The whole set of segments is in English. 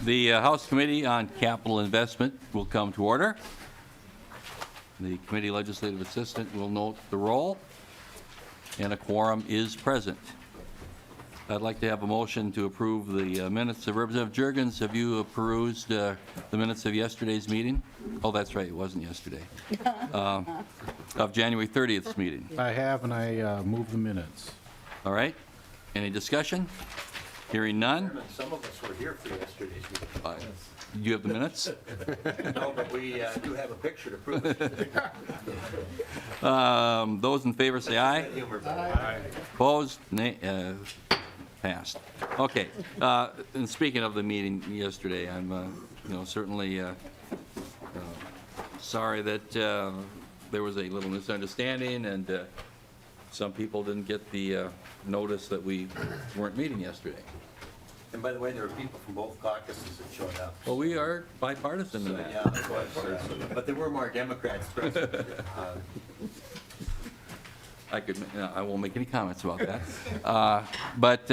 The House Committee on Capital Investment will come to order. The committee legislative assistant will note the roll, and a quorum is present. I'd like to have a motion to approve the minutes of Representative Juergens. Have you perused the minutes of yesterday's meeting? Oh, that's right, it wasn't yesterday. Of January 30th's meeting. I have, and I move the minutes. All right. Any discussion? Hearing none. Some of us were here for yesterday's meeting. Do you have the minutes? No, but we do have a picture to prove it. Those in favor say aye. Humor, but Opposed? Nay, passed. Okay. And speaking of the meeting yesterday, I'm certainly sorry that there was a little misunderstanding and some people didn't get the notice that we weren't meeting yesterday. And by the way, there were people from both caucuses that showed up. Well, we are bipartisan in that. Yeah, it was, but there were more Democrats present. I won't make any comments about that. But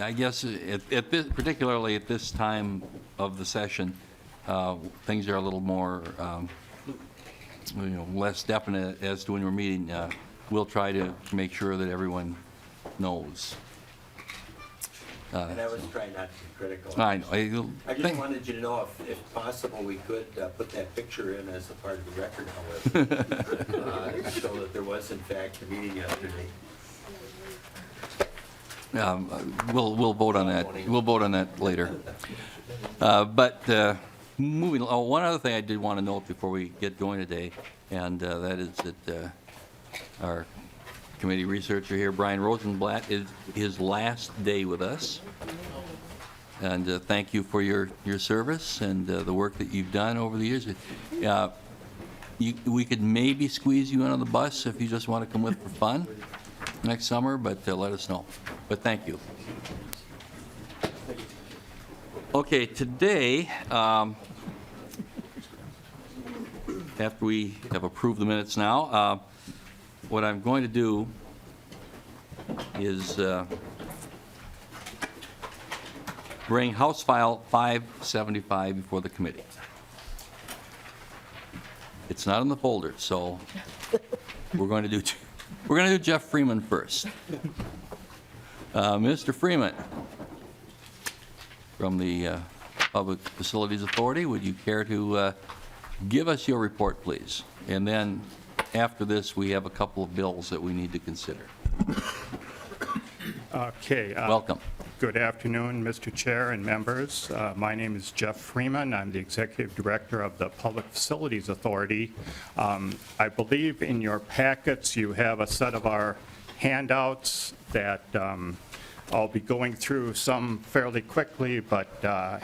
I guess particularly at this time of the session, things are a little more, less definite as to when we're meeting. We'll try to make sure that everyone knows. And I was trying not to be critical. I know. I just wanted you to know if possible, we could put that picture in as a part of the record, however, so that there was in fact a meeting yesterday. We'll vote on that. We'll vote on that later. But moving on, one other thing I did want to note before we get going today, and that is that our committee researcher here, Brian Rosenblatt, is his last day with us. And thank you for your service and the work that you've done over the years. We could maybe squeeze you in on the bus if you just want to come with for fun next summer, but let us know. But thank you. Okay, today, after we have approved the minutes now, what I'm going to do is bring House File 575 before the committee. It's not in the folder, so we're going to do Jeff Freeman first. Mr. Freeman, from the Public Facilities Authority, would you care to give us your report, please? And then after this, we have a couple of bills that we need to consider. Okay. Welcome. Good afternoon, Mr. Chair and members. My name is Jeff Freeman. I'm the Executive Director of the Public Facilities Authority. I believe in your packets you have a set of our handouts that I'll be going through some fairly quickly, but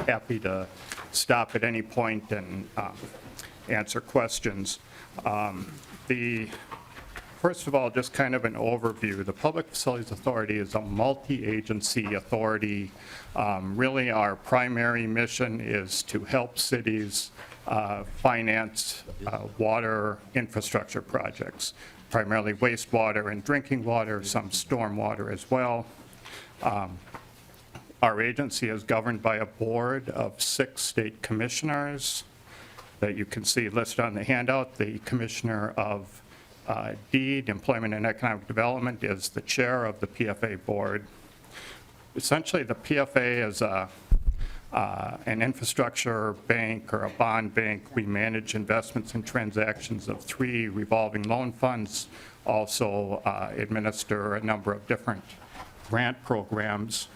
happy to stop at any point and answer questions. First of all, just kind of an overview. The Public Facilities Authority is a multi-agency authority. Really, our primary mission is to help cities finance water infrastructure projects, primarily wastewater and drinking water, some stormwater as well. Our agency is governed by a board of 6 state commissioners that you can see listed on the handout. The Commissioner of DEED, Employment and Economic Development, is the chair of the PFA board. Essentially, the PFA is an infrastructure bank or a bond bank. We manage investments and transactions of 3 revolving loan funds, also administer a number of different grant programs.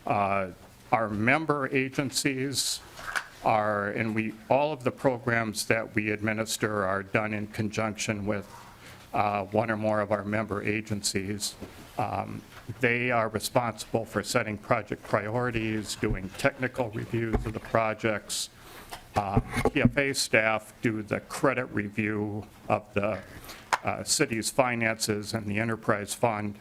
Our member agencies all of the programs that we administer are done in conjunction with one or more of our member agencies. They are responsible for setting project priorities, doing technical reviews of the projects. PFA staff do the credit review of the city's finances and the enterprise fund,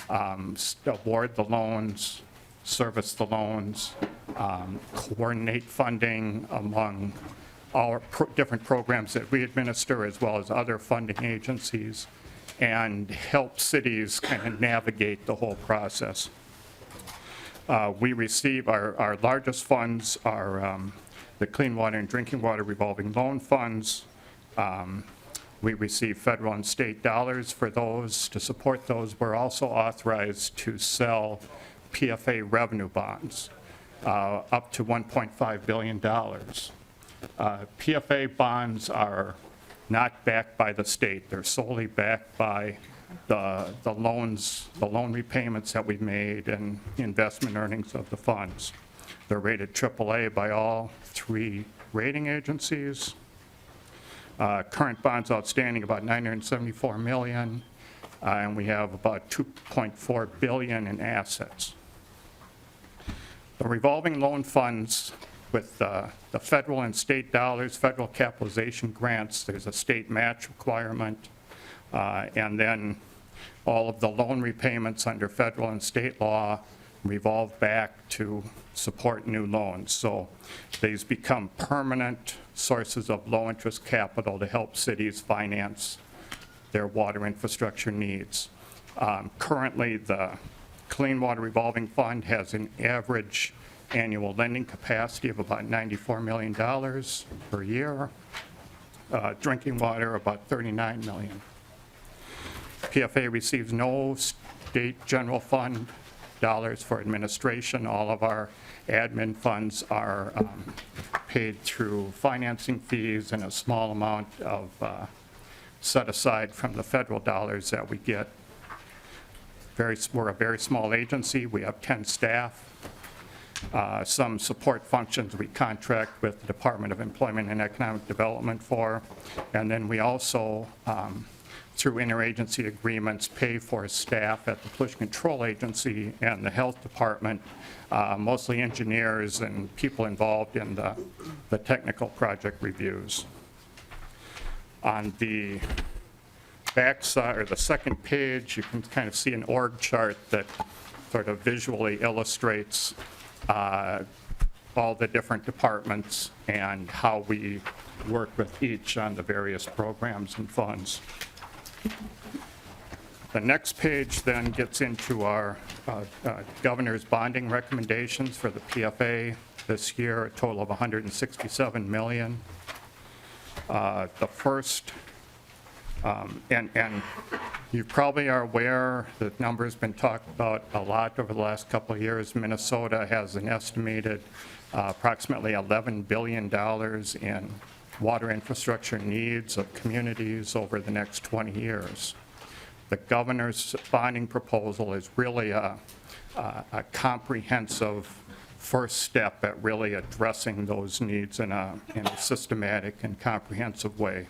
award the loans, service the loans, coordinate funding among all different programs that we administer, as well as other funding agencies, and help cities kind of navigate the whole process. We receive our largest funds are the Clean Water and Drinking Water Revolving Loan Funds. We receive federal and state dollars for those. To support those, we're also authorized to sell PFA revenue bonds up to $1.5 billion. PFA bonds are not backed by the state. They're solely backed by the loans, the loan repayments that we've made and investment earnings of the funds. They're rated AAA by all 3 rating agencies. Current bonds outstanding about $974 million, and we have about $2.4 billion in assets. The revolving loan funds with the federal and state dollars, federal capitalization grants, there's a state match requirement, and then all of the loan repayments under federal and state law revolve back to support new loans. So these become permanent sources of low-interest capital to help cities finance their water infrastructure needs. Currently, the Clean Water Revolving Fund has an average annual lending capacity of about $94 million per year. Drinking water, about $39 million. PFA receives no state general fund dollars for administration. All of our admin funds are paid through financing fees and a small amount of set aside from the federal dollars that we get. We're a very small agency. We have 10 staff. Some support functions we contract with the Department of Employment and Economic Development for. And then we also, through interagency agreements, pay for staff at the Pollution Control Agency and the Health Department, mostly engineers and people involved in the technical project reviews. On the back side, or the second page, you can kind of see an org chart that sort of visually illustrates all the different departments and how we work with each on the various programs and funds. The next page then gets into our governor's bonding recommendations for the PFA this year, a total of $167 million. The first, and you probably are aware that number's been talked about a lot over the last couple of years. Minnesota has an estimated approximately $11 billion in water infrastructure needs of communities over the next 20 years. The governor's bonding proposal is really a comprehensive first step at really addressing those needs in a systematic and comprehensive way.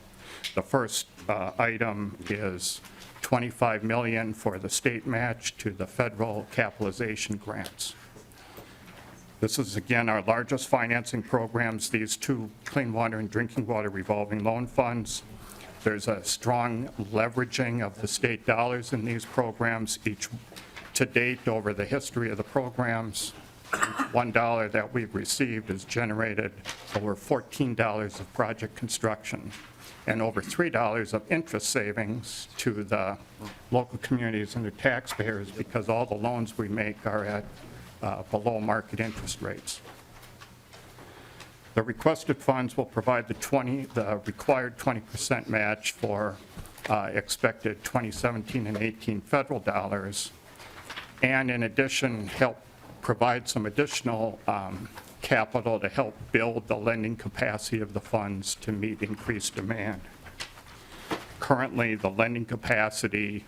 The first item is $25 million for the state match to the federal capitalization grants. This is, again, our largest financing programs, these 2 Clean Water and Drinking Water Revolving Loan Funds. There's a strong leveraging of the state dollars in these programs. Each to date, over the history of the programs, $1 that we've received has generated over $14 of project construction and over $3 of interest savings to the local communities and their taxpayers, because all the loans we make are at below market interest rates. The requested funds will provide the required 20% match for expected 2017 and 18 federal dollars, and in addition help provide some additional capital to help build the lending capacity of the funds to meet increased demand. Currently, the lending capacity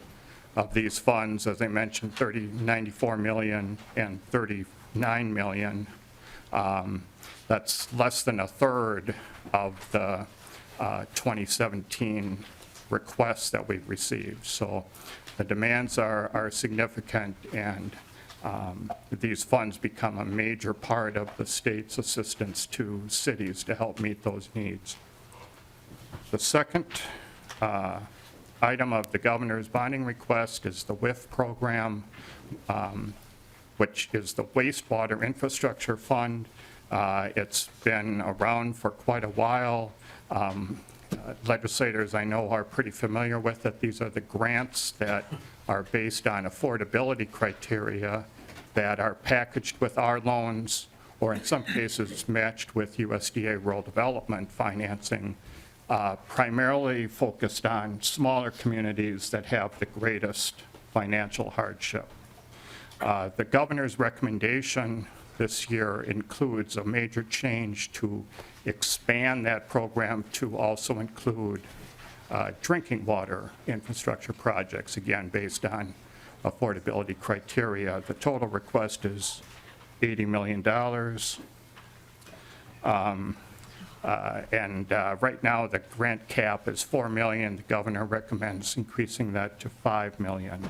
of these funds, as I mentioned, $94 million and $39 million. That's less than a third of the 2017 requests that we've received. So the demands are significant, and these funds become a major part of the state's assistance to cities to help meet those needs. The second item of the governor's bonding request is the WIF program, which is the Wastewater Infrastructure Fund. It's been around for quite a while. legislators I know are pretty familiar with it. These are the grants that are based on affordability criteria that are packaged with our loans, or in some cases matched with USDA rural development financing, primarily focused on smaller communities that have the greatest financial hardship. The governor's recommendation this year includes a major change to expand that program to also include drinking water infrastructure projects, again, based on affordability criteria. The total request is $80 million. Right now, the grant cap is $4 million. The governor recommends increasing that to $5 million.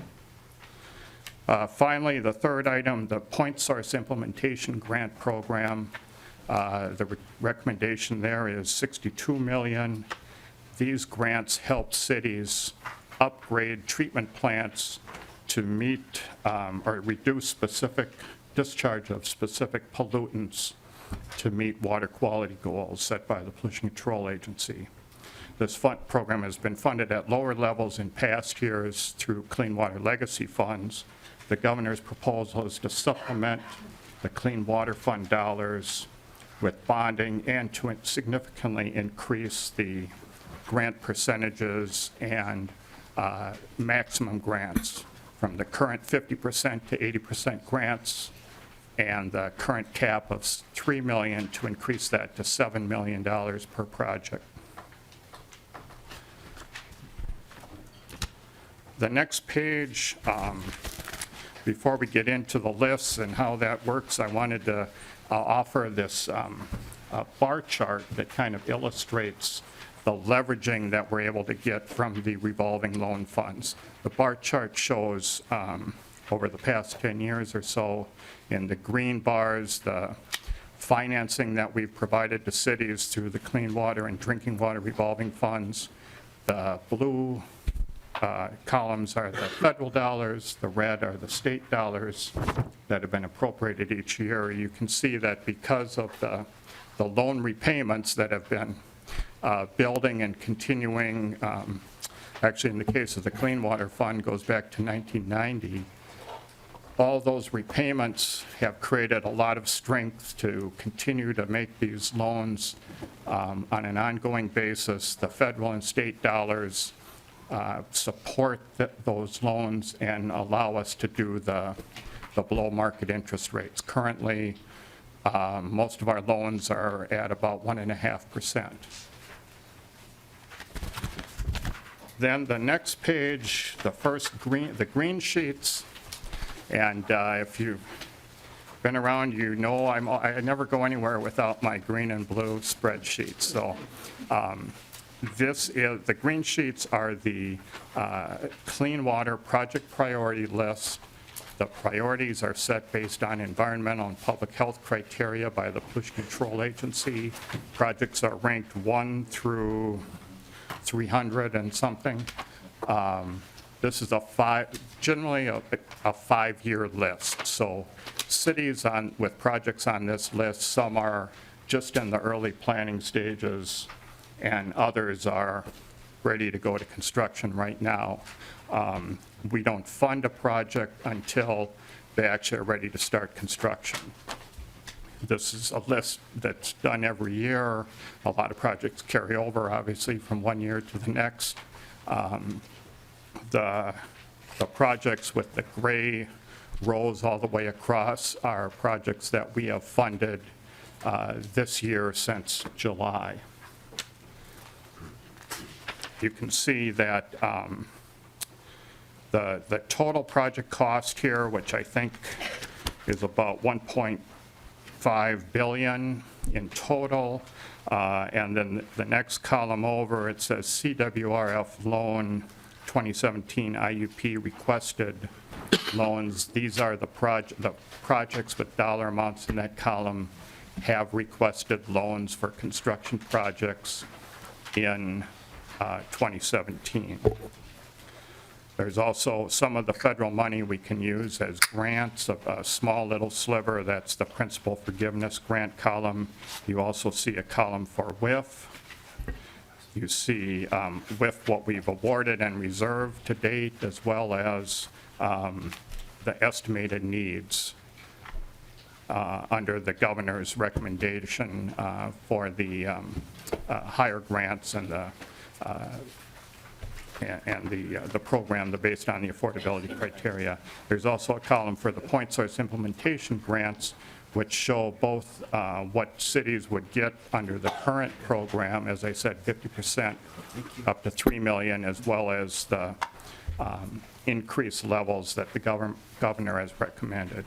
Finally, the third item, the Point Source Implementation Grant Program. The recommendation there is $62 million. These grants help cities upgrade treatment plants to meet or reduce specific discharge of specific pollutants to meet water quality goals set by the Pollution Control Agency. This program has been funded at lower levels in past years through Clean Water Legacy funds. The governor's proposal is to supplement the Clean Water Fund dollars with bonding and to significantly increase the grant percentages and maximum grants from the current 50% to 80% grants and the current cap of $3 million to increase that to $7 million per project. The next page, before we get into the lists and how that works, I wanted to offer this bar chart that kind of illustrates the leveraging that we're able to get from the revolving loan funds. The bar chart shows over the past 10 years or so, in the green bars, the financing that we've provided to cities through the clean water and drinking water revolving funds. The blue columns are the federal dollars, the red are the state dollars that have been appropriated each year. You can see that because of the loan repayments that have been building and continuing, actually in the case of the Clean Water Fund goes back to 1990, all those repayments have created a lot of strength to continue to make these loans on an ongoing basis. The federal and state dollars support those loans and allow us to do the below market interest rates. Currently, most of our loans are at about 1.5%. Then the next page, the green sheets, and if you've been around, you know I never go anywhere without my green and blue spreadsheets. So the green sheets are the clean water project priority list. The priorities are set based on environmental and public health criteria by the Pollution Control Agency. Projects are ranked 1 through 300 and something. This is generally a 5-year list. So cities with projects on this list, some are just in the early planning stages and others are ready to go to construction right now. We don't fund a project until they actually are ready to start construction. This is a list that's done every year. A lot of projects carry over, obviously, from one year to the next. The projects with the gray rows all the way across are projects that we have funded this year since July. You can see that the total project cost here, which I think is about $1.5 billion in total, and then the next column over, it says CWRF loan 2017 IUP requested loans. These are the projects with dollar amounts in that column have requested loans for construction projects in 2017. There's also some of the federal money we can use as grants, a small little sliver, that's the principal forgiveness grant column. You also see a column for WIF. You see with what we've awarded and reserved to date, as well as the estimated needs under the governor's recommendation for the higher grants and the program based on the affordability criteria. There's also a column for the point source implementation grants, which show both what cities would get under the current program, as I said, 50% up to $3 million, as well as the increased levels that the governor has recommended.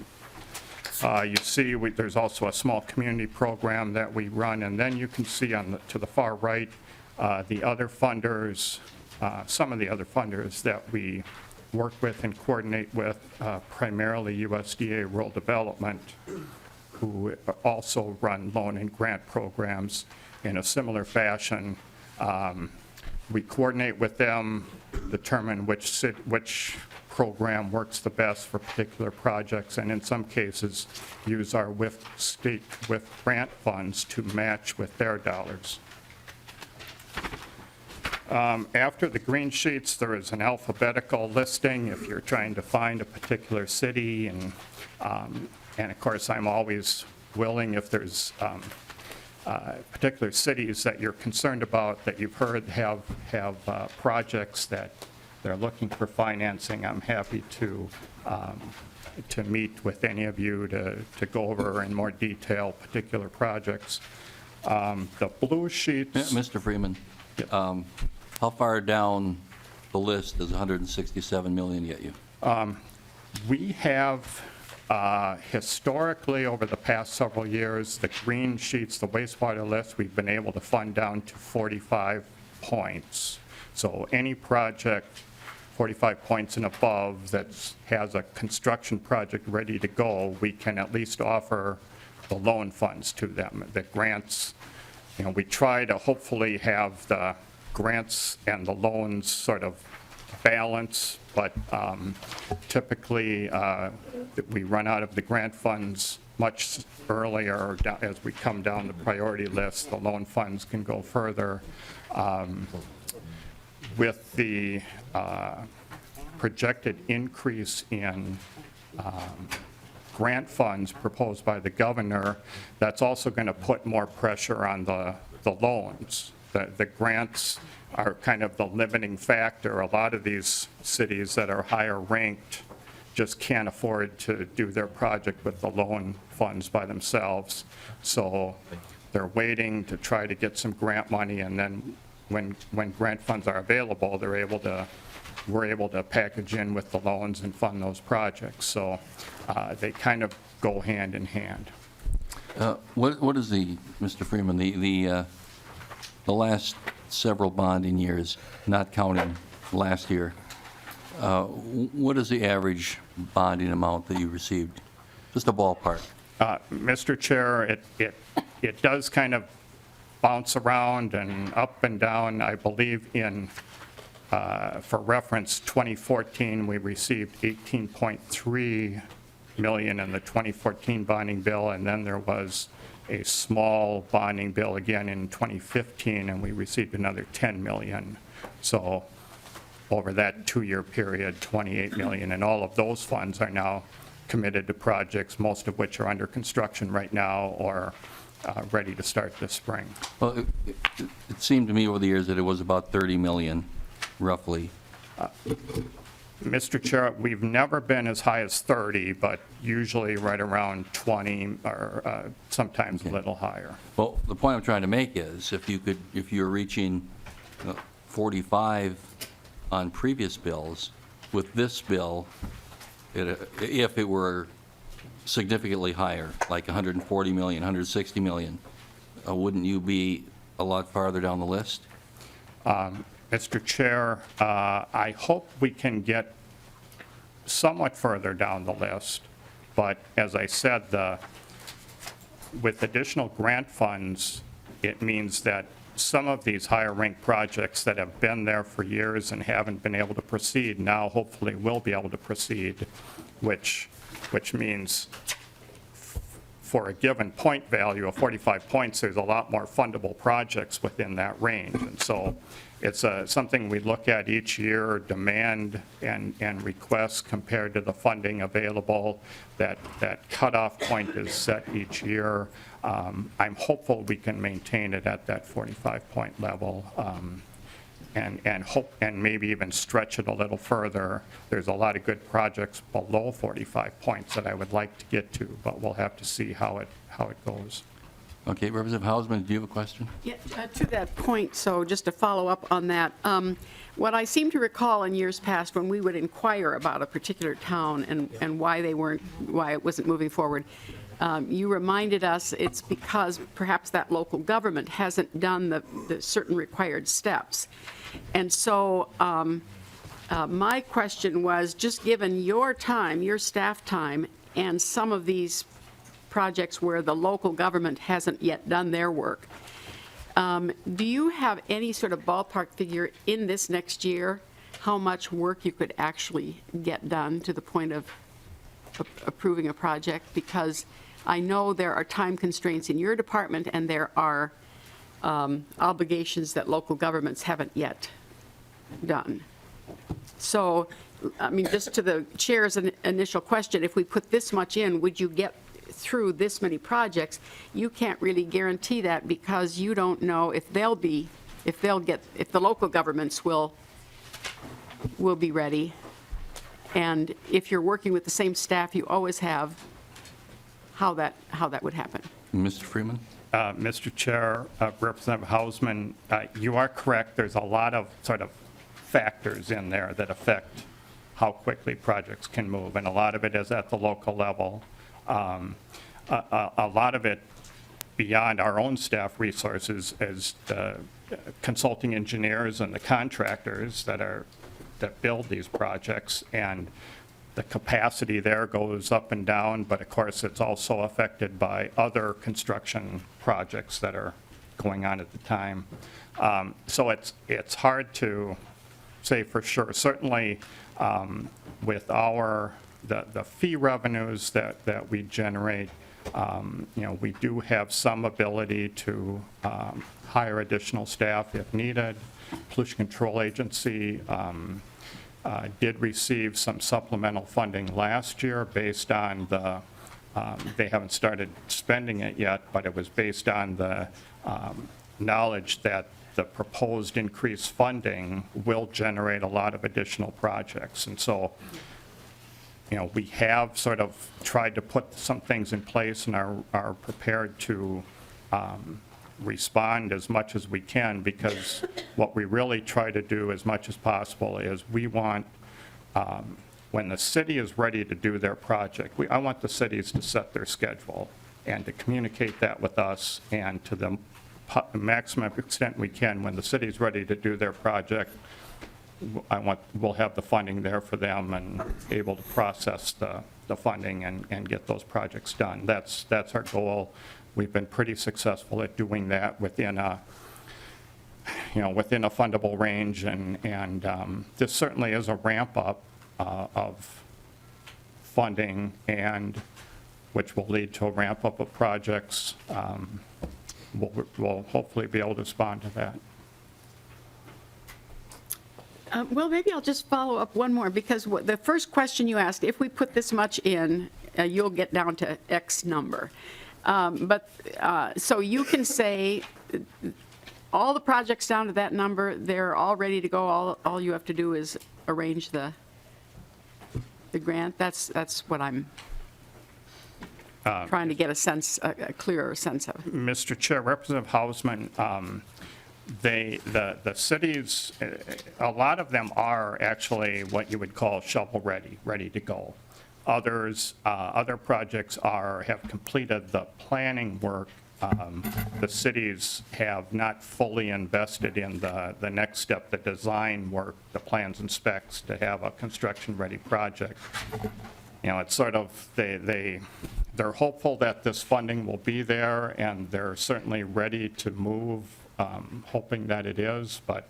You see there's also a small community program that we run, and then you can see to the far right the other funders, some of the other funders that we work with and coordinate with, primarily USDA Rural Development, who also run loan and grant programs in a similar fashion. We coordinate with them, determine which program works the best for particular projects, and in some cases, use our state WIF grant funds to match with their dollars. After the green sheets, there is an alphabetical listing if you're trying to find a particular city, and of course, I'm always willing, if there's particular cities that you're concerned about, that you've heard have projects that they're looking for financing, I'm happy to meet with any of you to go over in more detail particular projects. The blue sheets. Mr. Freeman, how far down the list does 167 million get you? We have historically, over the past several years, the green sheets, the wastewater list, we've been able to fund down to 45 points. So any project 45 points and above that has a construction project ready to go, we can at least offer the loan funds to them. The grants, we try to hopefully have the grants and the loans sort of balance, but typically we run out of the grant funds much earlier as we come down the priority list. The loan funds can go further. With the projected increase in grant funds proposed by the governor, that's also going to put more pressure on the loans. The grants are kind of the limiting factor. A lot of these cities that are higher ranked just can't afford to do their project with the loan funds by themselves. So they're waiting to try to get some grant money, and then when grant funds are available, we're able to package in with the loans and fund those projects. So they kind of go hand in hand. What is Mr. Freeman, the last several bonding years, not counting last year, what is the average bonding amount that you received? Just a ballpark. Mr. Chair, it does kind of bounce around and up and down. I believe for reference, 2014, we received 18.3 million in the 2014 bonding bill, and then there was a small bonding bill again in 2015, and we received another 10 million. So over that 2-year period, 28 million, and all of those funds are now committed to projects, most of which are under construction right now or ready to start this spring. Well, it seemed to me over the years that it was about 30 million, roughly. Mr. Chair, we've never been as high as 30, but usually right around 20 or sometimes a little higher. Well, the point I'm trying to make is if you're reaching 45 on previous bills, with this bill, if it were significantly higher, like 140 million, 160 million, wouldn't you be a lot farther down the list? Mr. Chair, I hope we can get somewhat further down the list, but as I said, with additional grant funds, it means that some of these higher ranked projects that have been there for years and haven't been able to proceed now hopefully will be able to proceed, which means for a given point value of 45 points, there's a lot more fundable projects within that range. And so it's something we look at each year, demand and requests compared to the funding available. That cutoff point is set each year. I'm hopeful we can maintain it at that 45-point level. And hope, and maybe even stretch it a little further. There's a lot of good projects below 45 points that I would like to get to, but we'll have to see how it goes. Okay, Representative Hausman, do you have a question? Yeah, to that point, so just to follow up on that, what I seem to recall in years past when we would inquire about a particular town and why it wasn't moving forward, you reminded us it's because perhaps that local government hasn't done the certain required steps. And so my question was, just given your time, your staff time, and some of these projects where the local government hasn't yet done their work, do you have any sort of ballpark figure in this next year how much work you could actually get done to the point of approving a project? Because I know there are time constraints in your department, and there are obligations that local governments haven't yet done. So, I mean, just to the chair's initial question, if we put this much in, would you get through this many projects? You can't really guarantee that because you don't know if the local governments will be ready. And if you're working with the same staff you always have, how that would happen. Mr. Freeman? Mr. Chair, Representative Hausman, you are correct. There's a lot of sort of factors in there that affect how quickly projects can move, and a lot of it is at the local level. A lot of it beyond our own staff resources is the consulting engineers and the contractors that build these projects, and the capacity there goes up and down, but of course it's also affected by other construction projects that are going on at the time. So it's hard to say for sure. Certainly with the fee revenues that we generate, we do have some ability to hire additional staff if needed. Pollution Control Agency did receive some supplemental funding last year based on they haven't started spending it yet, but it was based on the knowledge that the proposed increased funding will generate a lot of additional projects. And so, we have sort of tried to put some things in place and are prepared to respond as much as we can, because what we really try to do as much as possible is we want, when the city is ready to do their project, I want the cities to set their schedule and to communicate that with us, and to the maximum extent we can, when the city's ready to do their project, we'll have the funding there for them and able to process the funding and get those projects done. That's our goal. We've been pretty successful at doing that within a fundable range, and this certainly is a ramp up of funding, and which will lead to a ramp up of projects. We'll hopefully be able to respond to that. Well, maybe I'll just follow up one more, because the first question you asked, if we put this much in, you'll get down to X number. So you can say all the projects down to that number, they're all ready to go. All you have to do is arrange the grant. That's what I'm trying to get a clearer sense of. Mr. Chair, Representative Hausman, the cities, a lot of them are actually what you would call shovel ready to go. Other projects have completed the planning work. The cities have not fully invested in the next step, the design work, the plans and specs to have a construction-ready project. It's sort of, they're hopeful that this funding will be there, and they're certainly ready to move, hoping that it is, but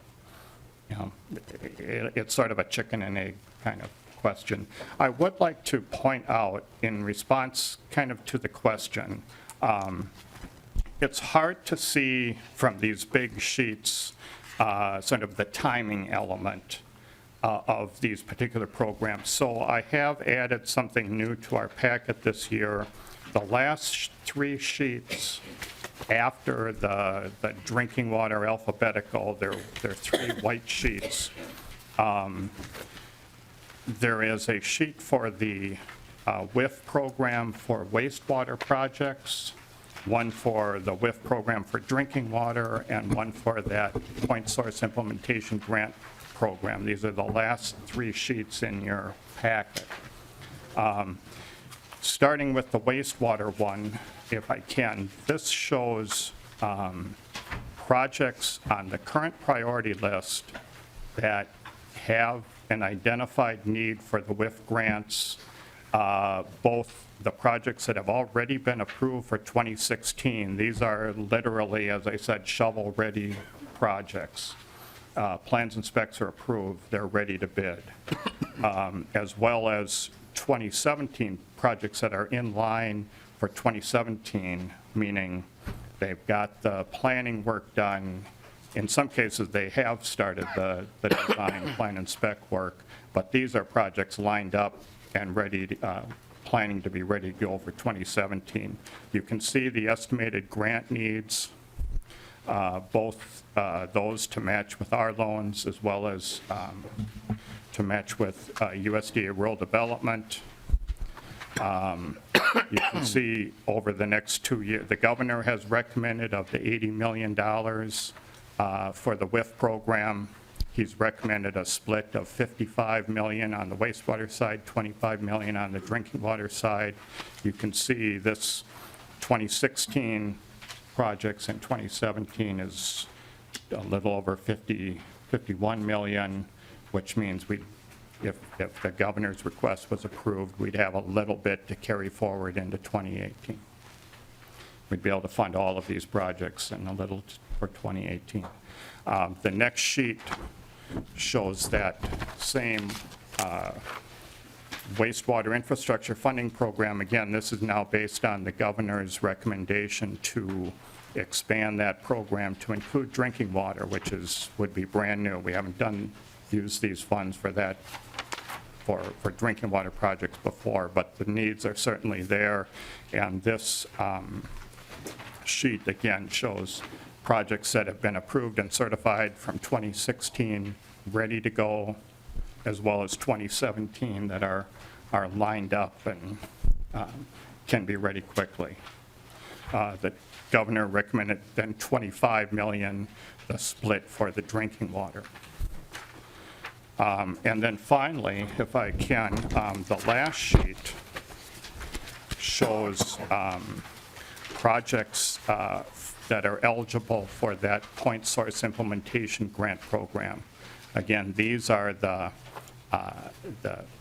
it's sort of a chicken and egg kind of question. I would like to point out, in response kind of to the question, it's hard to see from these big sheets sort of the timing element of these particular programs. So I have added something new to our packet this year. The last 3 sheets after the drinking water alphabetical, they're 3 white sheets. There is a sheet for the WIF program for wastewater projects, one for the WIF program for drinking water, and one for that point source implementation grant program. These are the last 3 sheets in your packet. Starting with the wastewater one, if I can, this shows projects on the current priority list that have an identified need for the WIF grants, both the projects that have already been approved for 2016. These are literally, as I said, shovel-ready projects. Plans and specs are approved, they're ready to bid, as well as 2017 projects that are in line for 2017, meaning they've got the planning work done. In some cases, they have started the design, plan, and spec work, but these are projects lined up and ready, planning to be ready to go for 2017. You can see the estimated grant needs, both those to match with our loans as well as to match with USDA Rural Development. You can see over the next 2 years, the governor has recommended of the $80 million for the WIF program. He's recommended a split of $55 million on the wastewater side, $25 million on the drinking water side. You can see this 2016 projects in 2017 is a little over 51 million, which means if the governor's request was approved, we'd have a little bit to carry forward into 2018. We'd be able to fund all of these projects and a little for 2018. The next sheet shows that same wastewater infrastructure funding program. Again, this is now based on the governor's recommendation to expand that program to include drinking water, which would be brand new. We haven't used these funds for that, for drinking water projects before, but the needs are certainly there. And this sheet, again, shows projects that have been approved and certified from 2016, ready to go, as well as 2017 that are lined up and can be ready quickly. The governor recommended then $25 million, the split for the drinking water. And then finally, if I can, the last sheet shows projects that are eligible for that point source implementation grant program. Again, these are the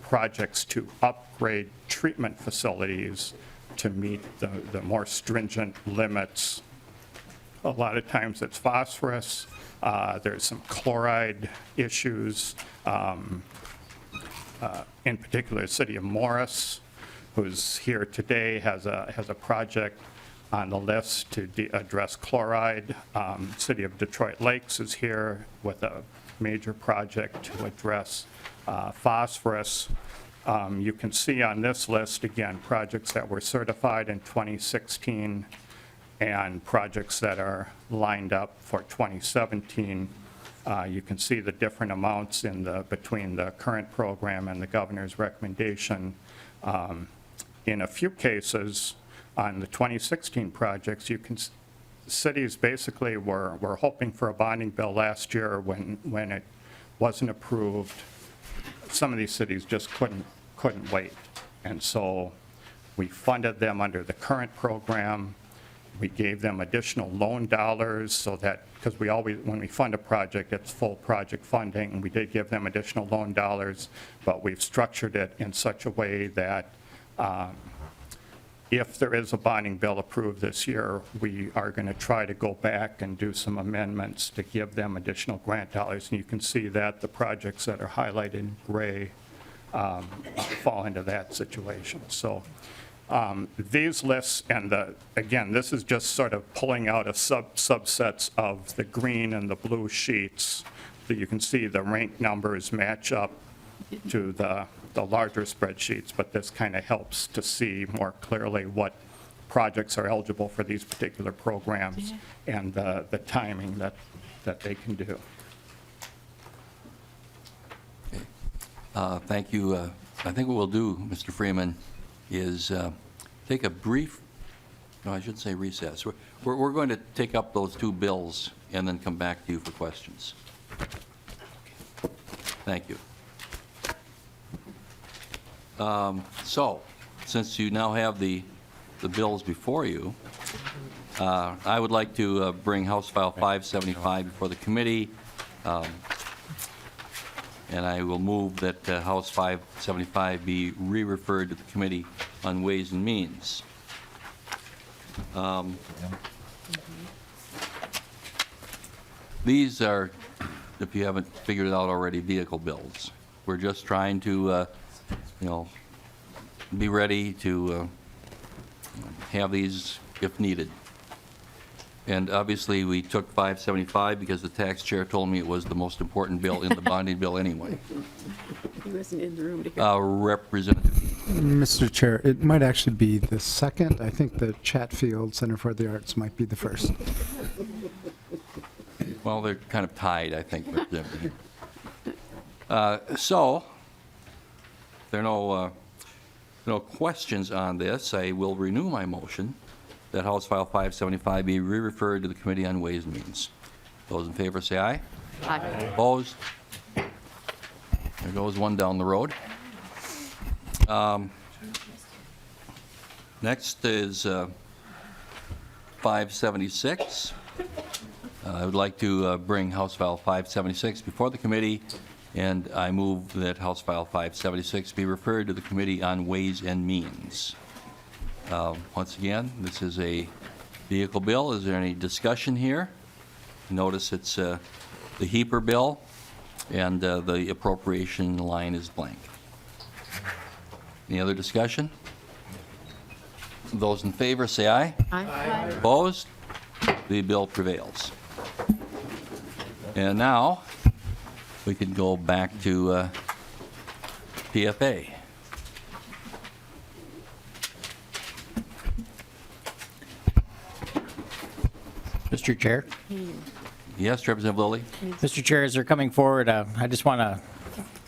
projects to upgrade treatment facilities to meet the more stringent limits. A lot of times it's phosphorus. There's some chloride issues. In particular, the city of Morris, who's here today, has a project on the list to address chloride. City of Detroit Lakes is here with a major project to address phosphorus. You can see on this list, again, projects that were certified in 2016 and projects that are lined up for 2017. You can see the different amounts between the current program and the governor's recommendation. In a few cases, on the 2016 projects, cities basically were hoping for a bonding bill last year when it wasn't approved. Some of these cities just couldn't wait. And so we funded them under the current program. We gave them additional loan dollars so that, because when we fund a project, it's full project funding. We did give them additional loan dollars, but we've structured it in such a way that if there is a bonding bill approved this year, we are going to try to go back and do some amendments to give them additional grant dollars. And you can see that the projects that are highlighted in gray fall into that situation. So these lists, and again, this is just sort of pulling out a subsets of the green and the blue sheets, that you can see the rank numbers match up to the larger spreadsheets, but this kind of helps to see more clearly what projects are eligible for these particular programs and the timing that they can do. Thank you. I think what we'll do, Mr. Freeman, is take a brief, no, I shouldn't say recess. We're going to take up those two bills and then come back to you for questions. Thank you. So, since you now have the bills before you, I would like to bring House File 575 before the committee, and I will move that House 575 be re-referred to the Committee on Ways and Means. These are, if you haven't figured it out already, vehicle bills. We're just trying to, be ready to have these if needed. And obviously, we took 575 because the tax chair told me it was the most important bill in the bonding bill anyway. He wasn't in the room to hear. Representative. Mr. Chair, it might actually be the second. I think the Chatfield Center for the Arts might be the first. Well, they're kind of tied, I think. So, if there are no questions on this, I will renew my motion that House File 575 be re-referred to the Committee on Ways and Means. Those in favor say aye. Aye. Opposed? There goes one down the road. Next is 576. I would like to bring House File 576 before the committee, and I move that House File 576 be referred to the Committee on Ways and Means. Once again, this is a vehicle bill. Is there any discussion here? Notice it's the HEAPR bill, and the appropriation line is blank. Any other discussion? Those in favor say aye. Aye. Opposed? The bill prevails. And now, we can go back to PFA. Mr. Chair. Yes, Representative Lilly? Mr. Chair, as they're coming forward, I just want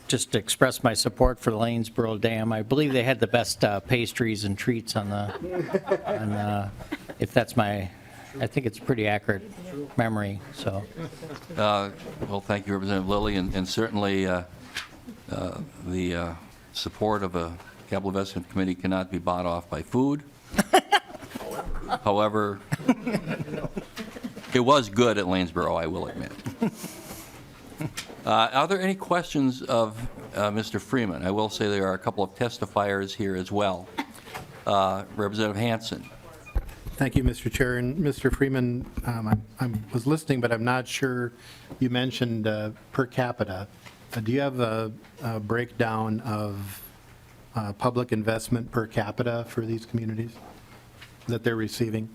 to express my support for the Lanesboro Dam. I believe they had the best pastries and treats on the, if that's my, I think it's pretty accurate memory, so. Well, thank you, Representative Lilly, and certainly the support of a capital investment committee cannot be bought off by food. However, it was good at Lanesboro, I will admit. Are there any questions of Mr. Freeman? I will say there are a couple of testifiers here as well. Representative Hansen. Thank you, Mr. Chair. And Mr. Freeman, I was listening, but I'm not sure, you mentioned per capita. Do you have a breakdown of public investment per capita for these communities that they're receiving?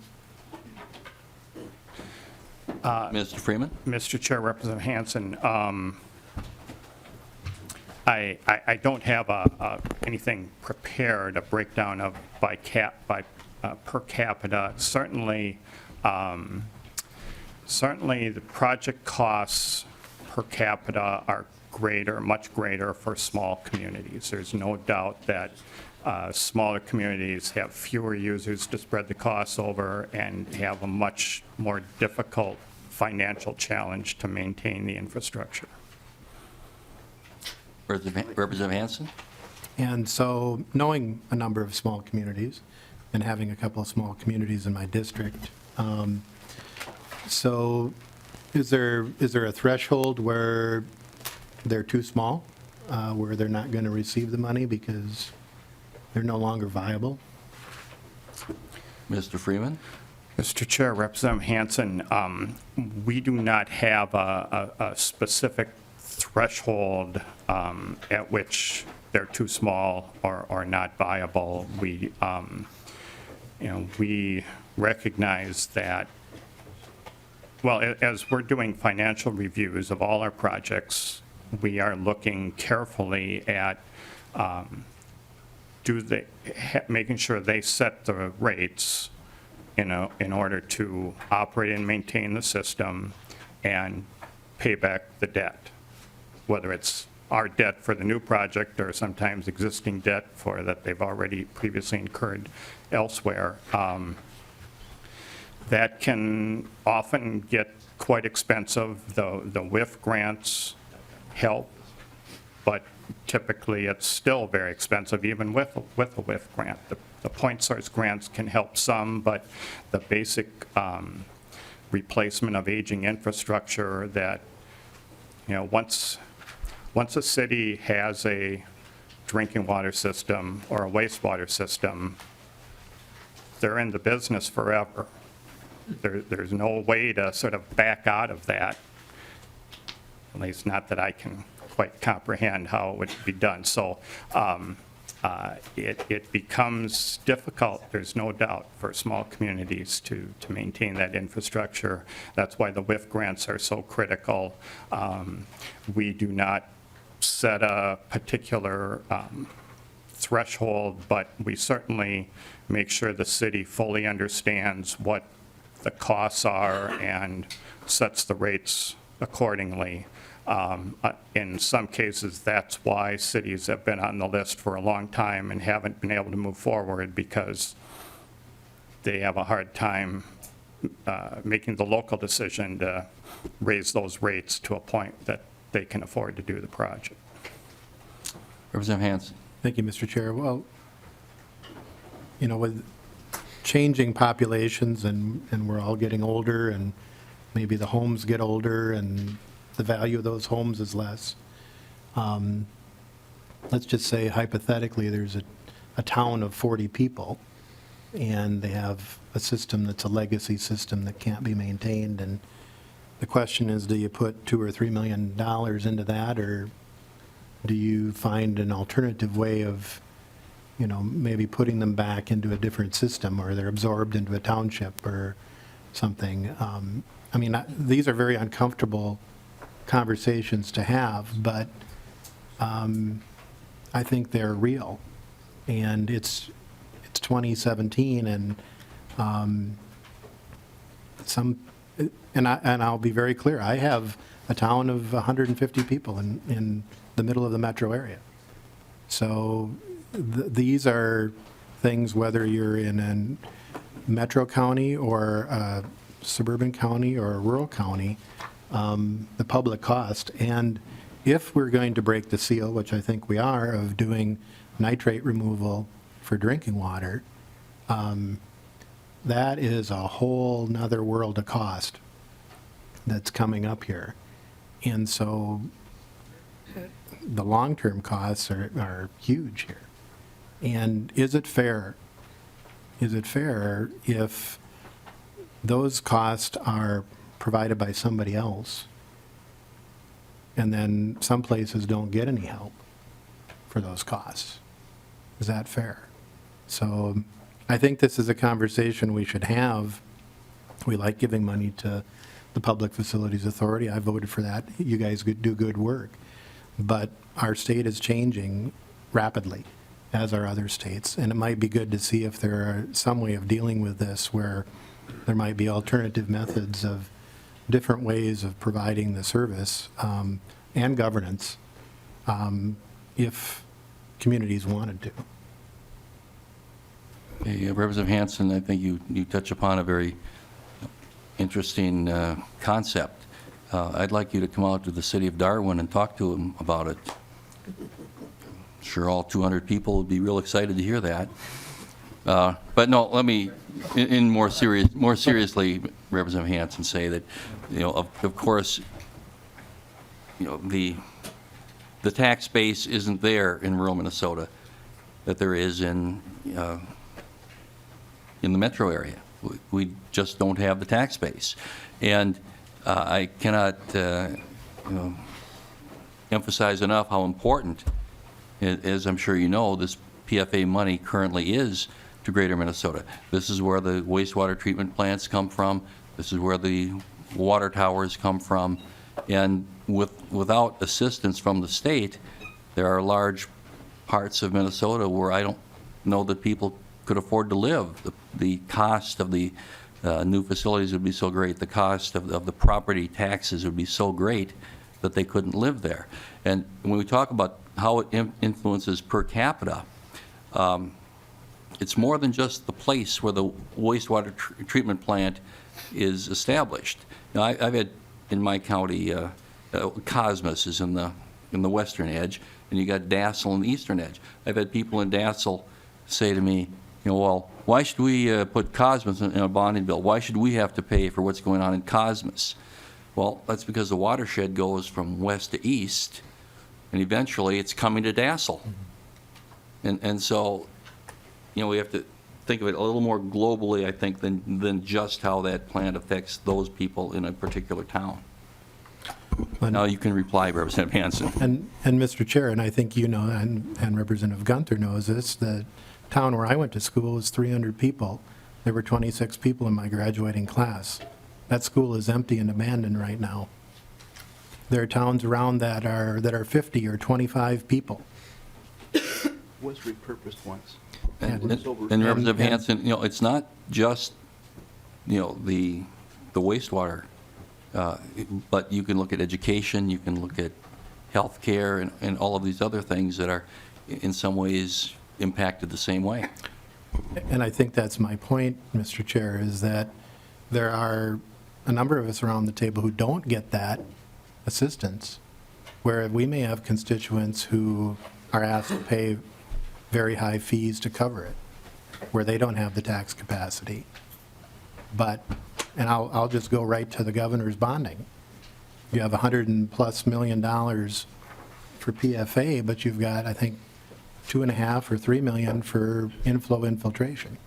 Mr. Freeman? Mr. Chair, Representative Hansen, I don't have anything prepared, a breakdown of per capita. Certainly, the project costs per capita are greater, much greater for small communities. There's no doubt that smaller communities have fewer users to spread the costs over and have a much more difficult financial challenge to maintain the infrastructure. Representative Hansen? And so, knowing a number of small communities and having a couple of small communities in my district, so is there a threshold where they're too small, where they're not going to receive the money because they're no longer viable? Mr. Freeman? Mr. Chair, Representative Hansen, we do not have a specific threshold at which they're too small or not viable. We recognize that, well, as we're doing financial reviews of all our projects, we are looking carefully at making sure they set the rates in order to operate and maintain the system and pay back the debt, whether it's our debt for the new project or sometimes existing debt that they've already previously incurred elsewhere. That can often get quite expensive. The WIF grants help, but typically it's still very expensive even with a WIF grant. The point source grants can help some, but the basic replacement of aging infrastructure that, once a city has a drinking water system or a wastewater system, they're in the business forever. There's no way to sort of back out of that, at least not that I can quite comprehend how it would be done. So it becomes difficult, there's no doubt, for small communities to maintain that infrastructure. That's why the WIF grants are so critical. We do not set a particular threshold, but we certainly make sure the city fully understands what the costs are and sets the rates accordingly. In some cases, that's why cities have been on the list for a long time and haven't been able to move forward, because they have a hard time making the local decision to raise those rates to a point that they can afford to do the project. Representative Hanson. Thank you, Mr. Chair. Well, with changing populations and we're all getting older, and maybe the homes get older and the value of those homes is less. Let's just say hypothetically there's a town of 40 people and they have a system that's a legacy system that can't be maintained, and the question is, do you put $2 or $3 million into that, or do you find an alternative way of maybe putting them back into a different system, or they're absorbed into a township or something? These are very uncomfortable conversations to have, but I think they're real. And it's 2017, and I'll be very clear, I have a town of 150 people in the middle of the metro area. So these are things, whether you're in a metro county or a suburban county or a rural county, the public cost. And if we're going to break the seal, which I think we are, of doing nitrate removal for drinking water, that is a whole nother world of cost that's coming up here. And so the long-term costs are huge here. And is it fair? Is it fair if those costs are provided by somebody else, and then some places don't get any help for those costs? Is that fair? So I think this is a conversation we should have. We like giving money to the Public Facilities Authority. I voted for that. You guys do good work. But our state is changing rapidly, as are other states, and it might be good to see if there are some way of dealing with this where there might be alternative methods of different ways of providing the service and governance if communities wanted to. Hey, Representative Hanson, I think you touch upon a very interesting concept. I'd like you to come out to the city of Darwin and talk to them about it. I'm sure all 200 people would be real excited to hear that. But no, let me, more seriously, Representative Hanson, say that, of course, the tax base isn't there in rural Minnesota that there is in the metro area. We just don't have the tax base. And I cannot emphasize enough how important, as I'm sure you know, this PFA money currently is to Greater Minnesota. This is where the wastewater treatment plants come from. This is where the water towers come from. And without assistance from the state, there are large parts of Minnesota where I don't know that people could afford to live. The cost of the new facilities would be so great, the cost of the property taxes would be so great that they couldn't live there. And when we talk about how it influences per capita, it's more than just the place where the wastewater treatment plant is established. Now, I've had in my county, Cosmos is in the western edge, and you got Dassel in the eastern edge. I've had people in Dassel say to me, well, why should we put Cosmos in a bonding bill? Why should we have to pay for what's going on in Cosmos? Well, that's because the watershed goes from west to east, and eventually it's coming to Dassel. And so, we have to think of it a little more globally, I think, than just how that plant affects those people in a particular town. Now you can reply, Representative Hansen. And Mr. Chair, and I think you know, and Representative Gunther knows this, the town where I went to school was 300 people. There were 26 people in my graduating class. That school is empty and abandoned right now. There are towns around that are 50 or 25 people. Was repurposed once. And Representative Hansen, it's not just, the wastewater, but you can look at education, you can look at health care, and all of these other things that are in some ways impacted the same way. And I think that's my point, Mr. Chair, is that there are a number of us around the table who don't get that assistance, where we may have constituents who are asked to pay very high fees to cover it, where they don't have the tax capacity. But, and I'll just go right to the governor's bonding. You have $100+ million for PFA, but you've got, I think, $2.5 or $3 million for inflow infiltration.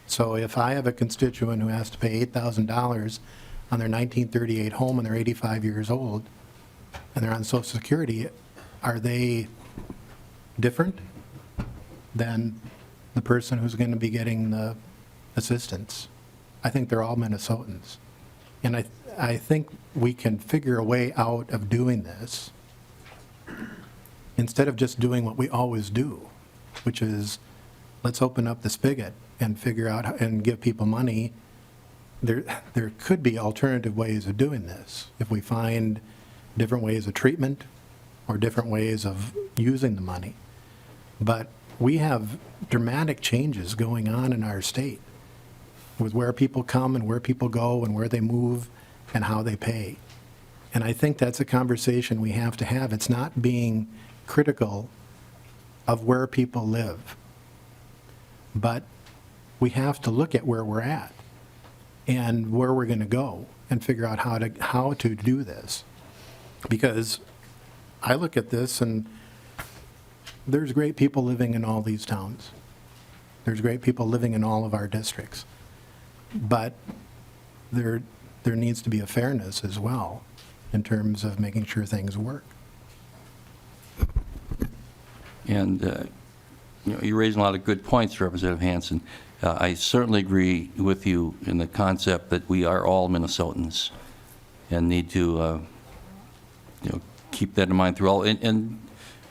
So if I have a constituent who has to pay $8,000 on their 1938 home and they're 85 years old, and they're on Social Security, are they different than the person who's going to be getting the assistance? I think they're all Minnesotans. And I think we can figure a way out of doing this instead of just doing what we always do, which is let's open up the spigot and figure out and give people money. There could be alternative ways of doing this if we find different ways of treatment or different ways of using the money. But we have dramatic changes going on in our state with where people come and where people go and where they move and how they pay. And I think that's a conversation we have to have. It's not being critical of where people live, but we have to look at where we're at and where we're going to go and figure out how to do this. Because I look at this and there's great people living in all these towns. There's great people living in all of our districts. But there needs to be a fairness as well in terms of making sure things work. And you're raising a lot of good points, Representative Hansen. I certainly agree with you in the concept that we are all Minnesotans and need to keep that in mind through all. And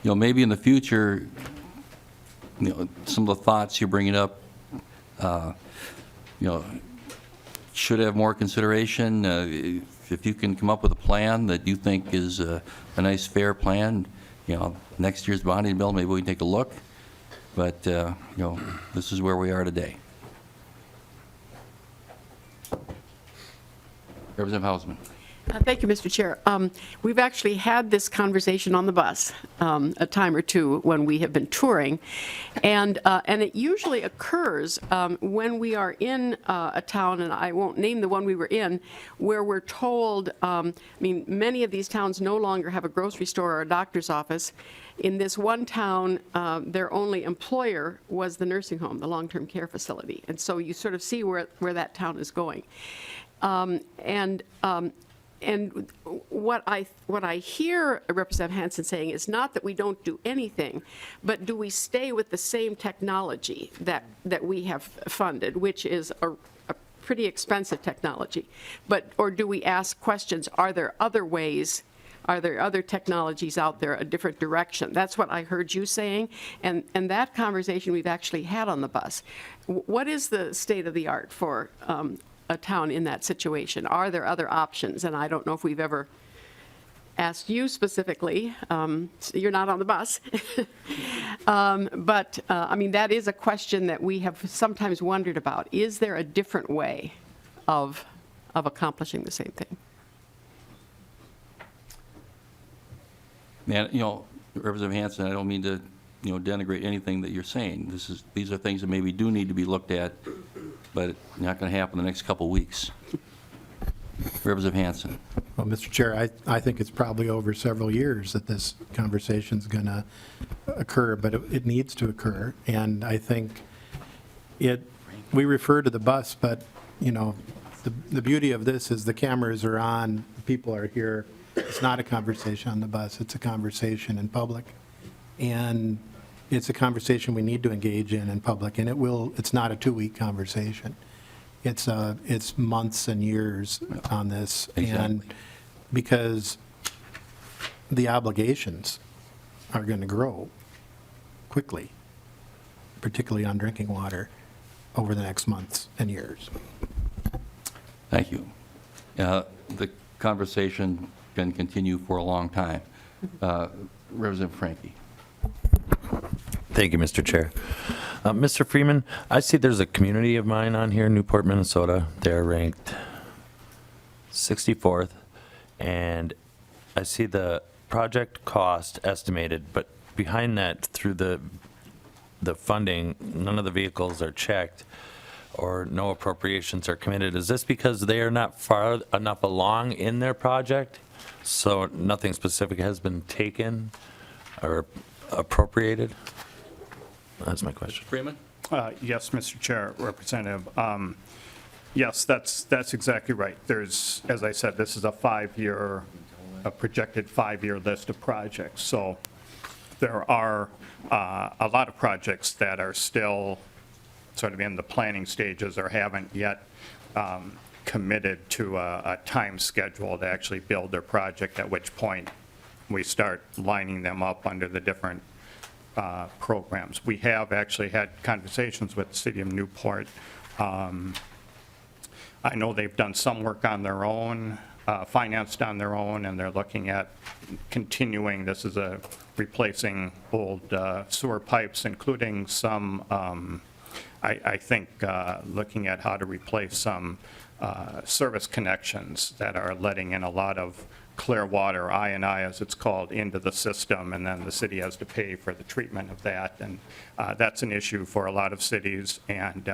maybe in the future, some of the thoughts you're bringing up, should have more consideration. If you can come up with a plan that you think is a nice, fair plan, next year's bonding bill, maybe we can take a look. But, this is where we are today. Representative Hausman. Thank you, Mr. Chair. We've actually had this conversation on the bus a time or two when we have been touring, and it usually occurs when we are in a town, and I won't name the one we were in, where we're told, many of these towns no longer have a grocery store or a doctor's office. In this one town, their only employer was the nursing home, the long-term care facility, and so you sort of see where that town is going. And what I hear Representative Hansen saying is not that we don't do anything, but do we stay with the same technology that we have funded, which is a pretty expensive technology, or do we ask questions, are there other ways, are there other technologies out there, a different direction? That's what I heard you saying, and that conversation we've actually had on the bus. What is the state of the art for a town in that situation? Are there other options? And I don't know if we've ever asked you specifically. You're not on the bus. But I mean, that is a question that we have sometimes wondered about. Is there a different way of accomplishing the same thing? And, Representative Hansen, I don't mean to, denigrate anything that you're saying. These are things that maybe do need to be looked at, but not going to happen in the next couple of weeks. Representative Hansen. Well, Mr. Chair, I think it's probably over several years that this conversation's going to occur, but it needs to occur. And I think we refer to the bus, but, the beauty of this is the cameras are on, people are here. It's not a conversation on the bus, it's a conversation in public. And it's a conversation we need to engage in public, and it's not a 2-week conversation. It's months and years on this. Exactly. And because the obligations are going to grow quickly, particularly on drinking water, over the next months and years. Thank you. The conversation can continue for a long time. Representative Frankie. Thank you, Mr. Chair. Mr. Freeman, I see there's a community of mine on here, Newport, Minnesota. They're ranked 64th, and I see the project cost estimated, but behind that, through the funding, none of the vehicles are checked or no appropriations are committed. Is this because they are not far enough along in their project, so nothing specific has been taken or appropriated? That's my question. Freeman? Yes, Mr. Chair, Representative. Yes, that's exactly right. There's, as I said, this is a projected 5-year list of projects. So there are a lot of projects that are still sort of in the planning stages or haven't yet committed to a time schedule to actually build their project, at which point we start lining them up under the different programs. We have actually had conversations with the city of Newport. I know they've done some work on their own, financed on their own, and they're looking at continuing. This is replacing old sewer pipes, including some, I think, looking at how to replace some service connections that are letting in a lot of clear water, I&I as it's called, into the system, and then the city has to pay for the treatment of that. And that's an issue for a lot of cities, and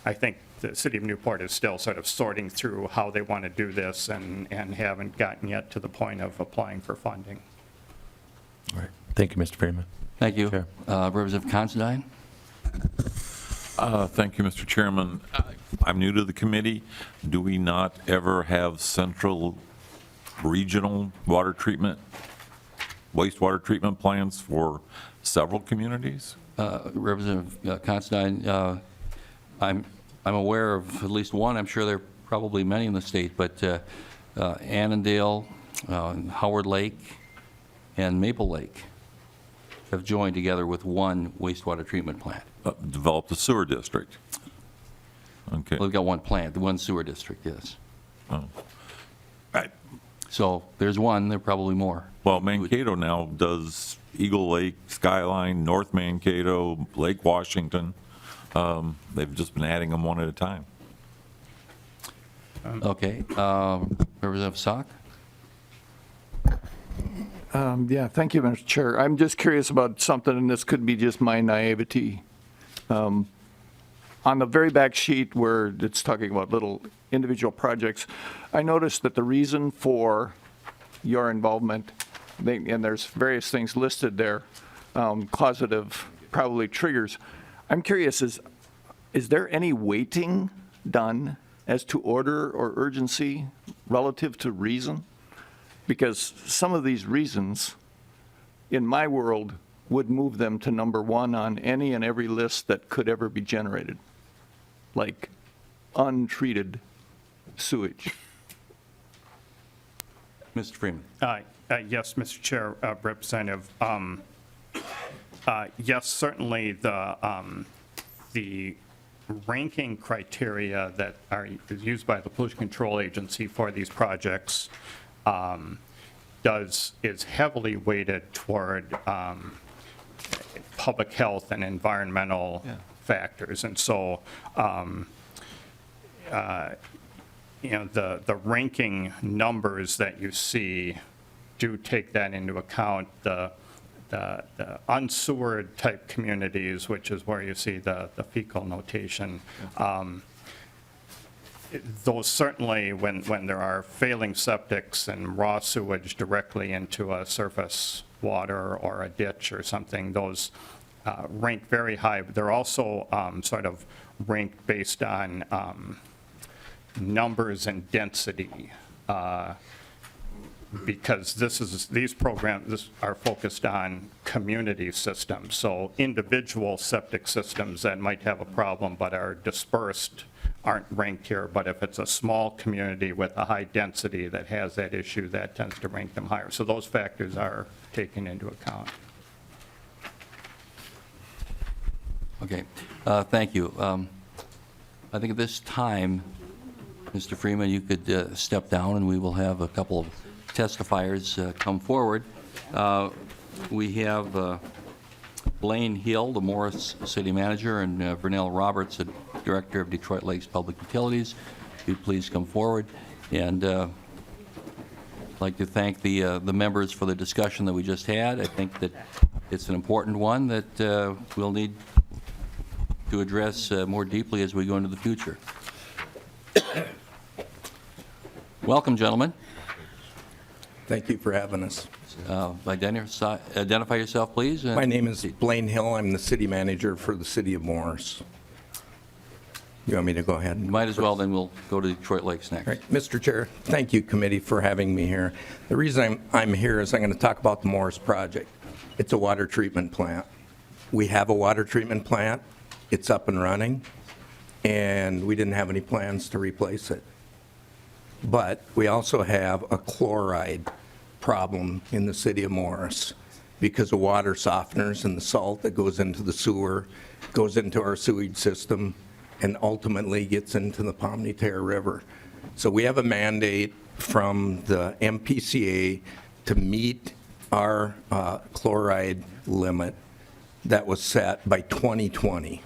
I think the city of Newport is still sort of sorting through how they want to do this and haven't gotten yet to the point of applying for funding. All right. Thank you, Mr. Freeman. Thank you. Chair. Representative Considine? Thank you, Mr. Chairman. I'm new to the committee. Do we not ever have central regional water treatment, wastewater treatment plants for several communities? Representative Considine, I'm aware of at least one. I'm sure there are probably many in the state, but Annandale, Howard Lake, and Maple Lake have joined together with one wastewater treatment plant. Developed a sewer district. Okay. Well, we've got one plant, the one sewer district, yes. Oh. Right. So there's one, there are probably more. Well, Mankato now does Eagle Lake, Skyline, North Mankato, Lake Washington. They've just been adding them one at a time. Okay. Representative Sock? Yeah, thank you, Mr. Chair. I'm just curious about something, and this could be just my naivety. On the very back sheet where it's talking about little individual projects, I noticed that the reason for your involvement, and there's various things listed there, causative probably triggers. I'm curious, is there any weighting done as to order or urgency relative to reason, because some of these reasons, in my world, would move them to number one on any and every list that could ever be generated, like untreated sewage. Mr. Freeman. Yes, Mr. Chair, Representative. Yes, certainly the ranking criteria that are used by the Pollution Control Agency for these projects is heavily weighted toward public health and environmental factors. And so, the ranking numbers that you see do take that into account. The unsewered type communities, which is where you see the fecal notation, those certainly, when there are failing septics and raw sewage directly into a surface water or a ditch or something, those rank very high. But they're also sort of ranked based on numbers and density, because these programs are focused on community systems. So individual septic systems that might have a problem but are dispersed aren't ranked here. But if it's a small community with a high density that has that issue, that tends to rank them higher. So those factors are taken into account. Okay, thank you. I think at this time, Mr. Freeman, you could step down and we will have a couple of testifiers come forward. We have Blaine Hill, the Morris City Manager, and Vernell Roberts, the Director of Detroit Lakes Public Utilities. If you'd please come forward. And I'd like to thank the members for the discussion that we just had. I think that it's an important one that we'll need to address more deeply as we go into the future. Welcome, gentlemen. Thank you for having us. Identify yourself, please. My name is Blaine Hill. I'm the city manager for the city of Morris. You want me to go ahead? You might as well, then we'll go to Detroit Lakes next. All right. Mr. Chair, thank you, committee, for having me here. The reason I'm here is I'm going to talk about the Morris project. It's a water treatment plant. We have a water treatment plant. It's up and running, and we didn't have any plans to replace it. But we also have a chloride problem in the city of Morris because of water softeners and the salt that goes into the sewer, goes into our sewage system, and ultimately gets into the Pomni-Terre River. So we have a mandate from the MPCA to meet our chloride limit that was set by 2020.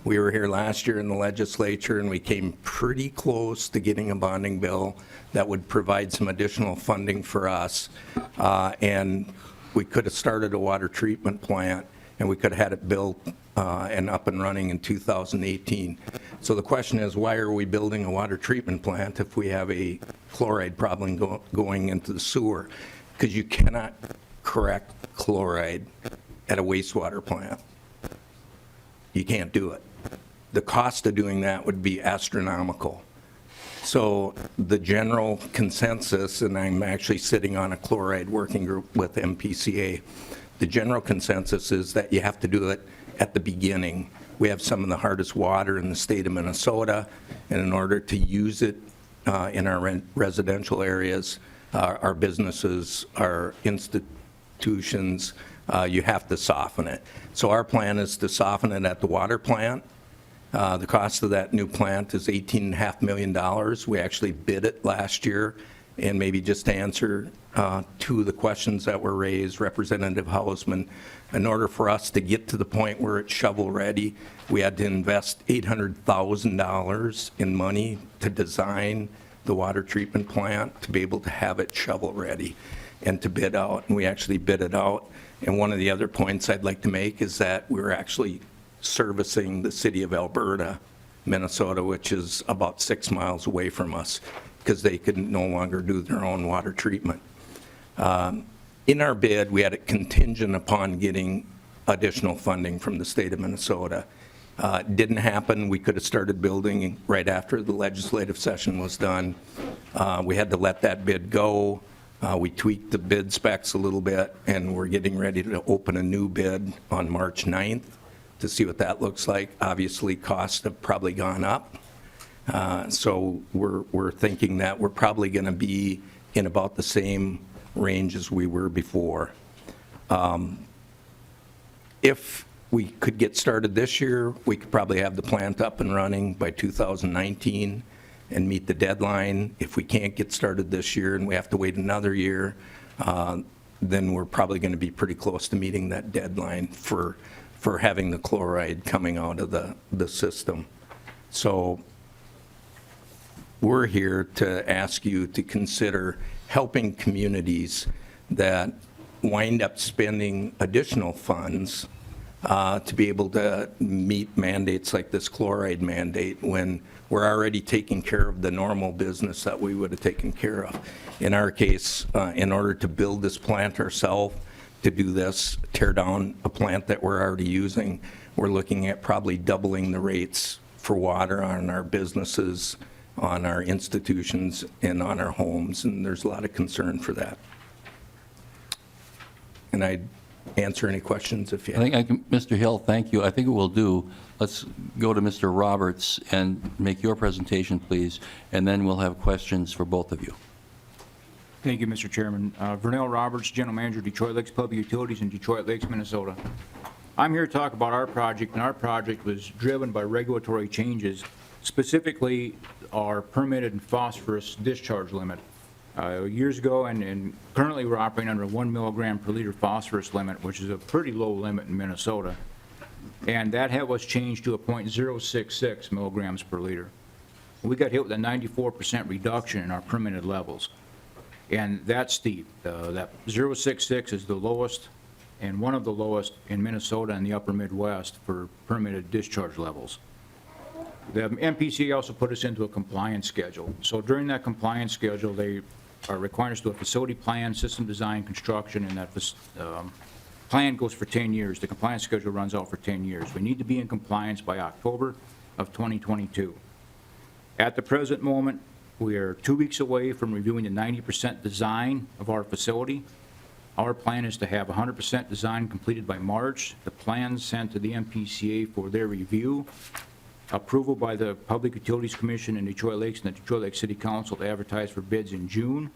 We were here last year in the legislature, and we came pretty close to getting a bonding bill that would provide some additional funding for us. And we could have started a water treatment plant, and we could have had it built and up and running in 2018. So the question is, why are we building a water treatment plant if we have a chloride problem going into the sewer? Because you cannot correct chloride at a wastewater plant. You can't do it. The cost of doing that would be astronomical. So the general consensus, and I'm actually sitting on a chloride working group with MPCA, the general consensus is that you have to do it at the beginning. We have some of the hardest water in the state of Minnesota, and in order to use it in our residential areas, our businesses, our institutions, you have to soften it. So our plan is to soften it at the water plant. The cost of that new plant is $18.5 million. We actually bid it last year. And maybe just to answer two of the questions that were raised, Representative Hausman, in order for us to get to the point where it's shovel-ready, we had to invest $800,000 in money to design the water treatment plant to be able to have it shovel-ready and to bid out. And we actually bid it out. And one of the other points I'd like to make is that we're actually servicing the city of Alberta, Minnesota, which is about 6 miles away from us, because they could no longer do their own water treatment. In our bid, we had it contingent upon getting additional funding from the state of Minnesota. Didn't happen. We could have started building right after the legislative session was done. We had to let that bid go. We tweaked the bid specs a little bit, and we're getting ready to open a new bid on March 9th to see what that looks like. Obviously, costs have probably gone up. So we're thinking that we're probably going to be in about the same range as we were before. If we could get started this year, we could probably have the plant up and running by 2019 and meet the deadline. If we can't get started this year and we have to wait another year, then we're probably going to be pretty close to meeting that deadline for having the chloride coming out of the system. So we're here to ask you to consider helping communities that wind up spending additional funds to be able to meet mandates like this chloride mandate when we're already taking care of the normal business that we would have taken care of. In our case, in order to build this plant ourselves, to do this, tear down a plant that we're already using, we're looking at probably doubling the rates for water on our businesses, on our institutions, and on our homes, and there's a lot of concern for that. And I'd answer any questions if you have. Mr. Hill, thank you. I think what we'll do, let's go to Mr. Roberts and make your presentation, please, and then we'll have questions for both of you. Thank you, Mr. Chairman. Vernell Roberts, General Manager, Detroit Lakes Public Utilities in Detroit Lakes, Minnesota. I'm here to talk about our project, and our project was driven by regulatory changes, specifically our permitted phosphorus discharge limit. Years ago, and currently we're operating under a 1 milligram per liter phosphorus limit, which is a pretty low limit in Minnesota. And that was changed to a .066 milligrams per liter. We got hit with a 94% reduction in our permitted levels. And that's steep. That 0.66 is the lowest and one of the lowest in Minnesota and the upper Midwest for permitted discharge levels. The MPCA also put us into a compliance schedule. So during that compliance schedule, they are requiring us to do a facility plan, system design, construction, and that plan goes for 10 years. The compliance schedule runs out for 10 years. We need to be in compliance by October of 2022. At the present moment, we are 2 weeks away from reviewing the 90% design of our facility. Our plan is to have 100% design completed by March. The plan sent to the MPCA for their review. Approval by the Public Utilities Commission in Detroit Lakes and the Detroit Lakes City Council to advertise for bids in June.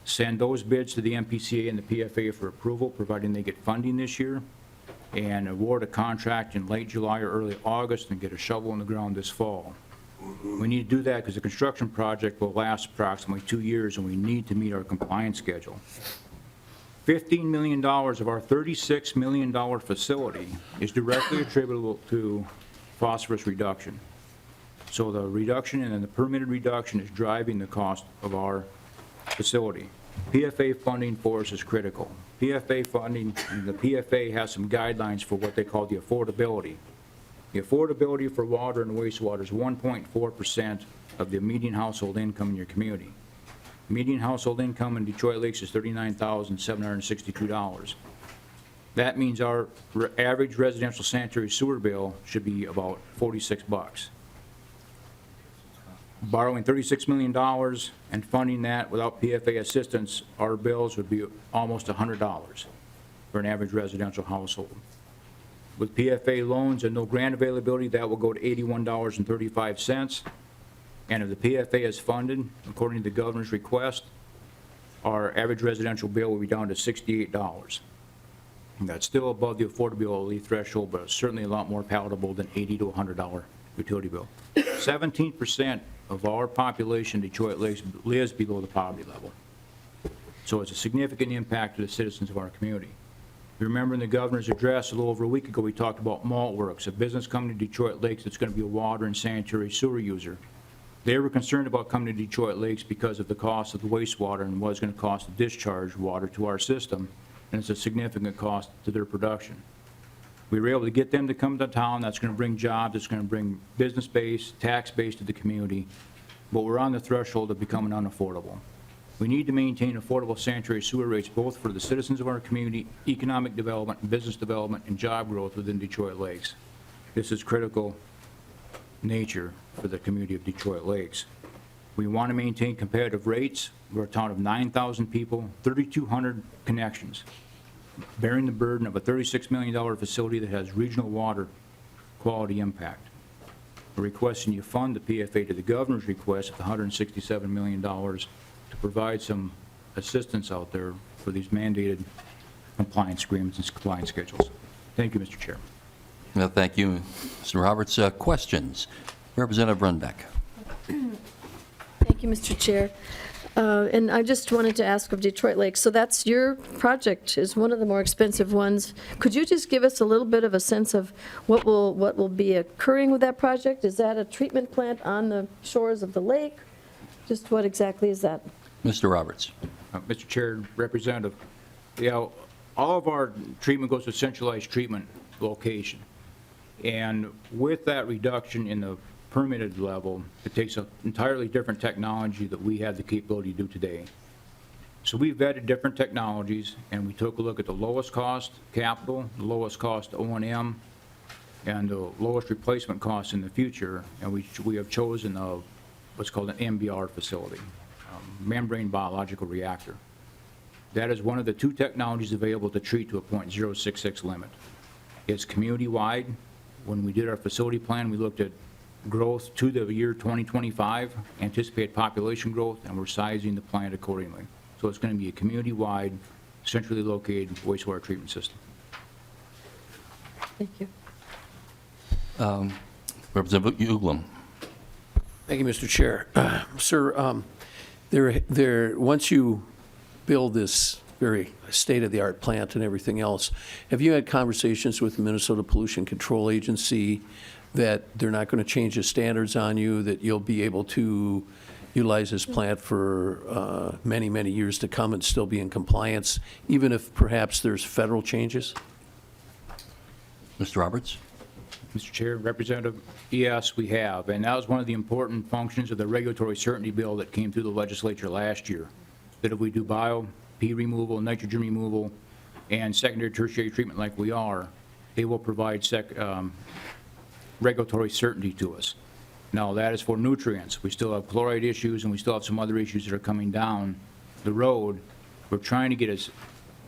Send those bids to the MPCA and the PFA for approval, providing they get funding this year. And award a contract in late July or early August and get a shovel in the ground this fall. We need to do that because the construction project will last approximately 2 years and we need to meet our compliance schedule. $15 million of our $36 million facility is directly attributable to phosphorus reduction. So the reduction and then the permitted reduction is driving the cost of our facility. PFA funding for us is critical. PFA funding, the PFA has some guidelines for what they call the affordability. The affordability for water and wastewater is 1.4% of the median household income in your community. Median household income in Detroit Lakes is $39,762. That means our average residential sanitary sewer bill should be about $46. Borrowing $36 million and funding that without PFA assistance, our bills would be almost $100 for an average residential household. With PFA loans and no grant availability, that will go to $81.35. And if the PFA is funded, according to the governor's request, our average residential bill will be down to $68. And that's still above the affordability threshold, but it's certainly a lot more palatable than $80 to $100 utility bill. 17% of our population in Detroit Lakes lives below the poverty level. So it's a significant impact to the citizens of our community. You remember in the governor's address a little over a week ago, we talked about Maltworks, a business coming to Detroit Lakes that's going to be a water and sanitary sewer user. They were concerned about coming to Detroit Lakes because of the cost of the wastewater and what it's going to cost to discharge water to our system, and it's a significant cost to their production. We were able to get them to come to town. That's going to bring jobs. It's going to bring business base, tax base to the community, but we're on the threshold of becoming unaffordable. We need to maintain affordable sanitary sewer rates both for the citizens of our community, economic development, business development, and job growth within Detroit Lakes. This is critical nature for the community of Detroit Lakes. We want to maintain competitive rates. We're a town of 9,000 people, 3,200 connections, bearing the burden of a $36 million facility that has regional water quality impact. We're requesting you fund the PFA to the governor's request of $167 million to provide some assistance out there for these mandated compliance agreements and compliance schedules. Thank you, Mr. Chair. Thank you, Mr. Roberts. Questions? Representative Runbeck. Thank you, Mr. Chair. And I just wanted to ask of Detroit Lakes, so that's your project, is one of the more expensive ones. Could you just give us a little bit of a sense of what will be occurring with that project? Is that a treatment plant on the shores of the lake? Just what exactly is that? Mr. Roberts. Mr. Chair, Representative, all of our treatment goes to centralized treatment location. And with that reduction in the permitted level, it takes an entirely different technology that we have the capability to do today. So we vetted different technologies, and we took a look at the lowest cost capital, the lowest cost O&M, and the lowest replacement costs in the future, and we have chosen what's called an MBR facility, membrane biological reactor. That is one of the two technologies available to treat to a .066 limit. It's community-wide. When we did our facility plan, we looked at growth to the year 2025, anticipated population growth, and we're sizing the plant accordingly. So it's going to be a community-wide, centrally located wastewater treatment system. Thank you. Representative Uglum. Thank you, Mr. Chair. Sir, once you build this very state-of-the-art plant and everything else, have you had conversations with the Minnesota Pollution Control Agency that they're not going to change the standards on you, that you'll be able to utilize this plant for many, many years to come and still be in compliance, even if perhaps there's federal changes? Mr. Roberts. Mr. Chair, Representative, yes, we have, and that was one of the important functions of the regulatory certainty bill that came through the legislature last year, that if we do P removal, nitrogen removal, and secondary tertiary treatment like we are, they will provide regulatory certainty to us. Now, that is for nutrients. We still have chloride issues, and we still have some other issues that are coming down the road. We're trying to get as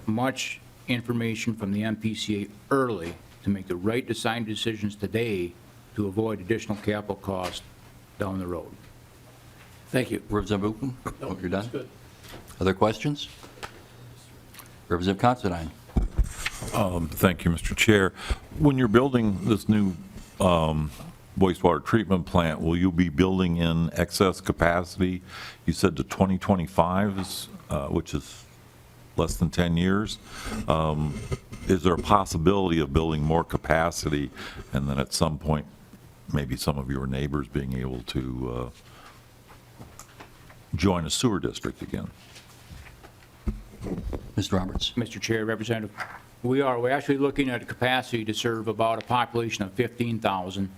much information from the MPCA early to make the right design decisions today to avoid additional capital costs down the road. Thank you. Representative Uglum? No, you're done? Good. Other questions? Representative Considine. Thank you, Mr. Chair. When you're building this new wastewater treatment plant, will you be building in excess capacity? You said to 2025, which is less than 10 years. Is there a possibility of building more capacity and then at some point maybe some of your neighbors being able to join a sewer district again? Mr. Roberts. Mr. Chair, Representative, we're actually looking at a capacity to serve about a population of 15,000,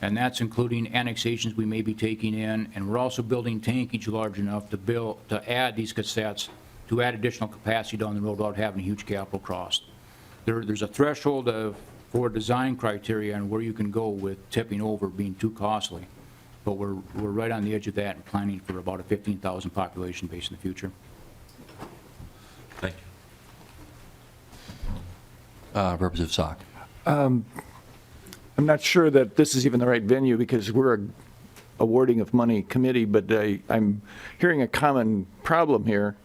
and that's including annexations we may be taking in, and we're also building tankage large enough to add these cassettes, to add additional capacity down the road without having a huge capital cost. There's a threshold for design criteria on where you can go with tipping over being too costly, but we're right on the edge of that and planning for about a 15,000 population base in the future. Thank you. Representative Sock. I'm not sure that this is even the right venue because we're a awarding of money committee, but I'm hearing a common problem here.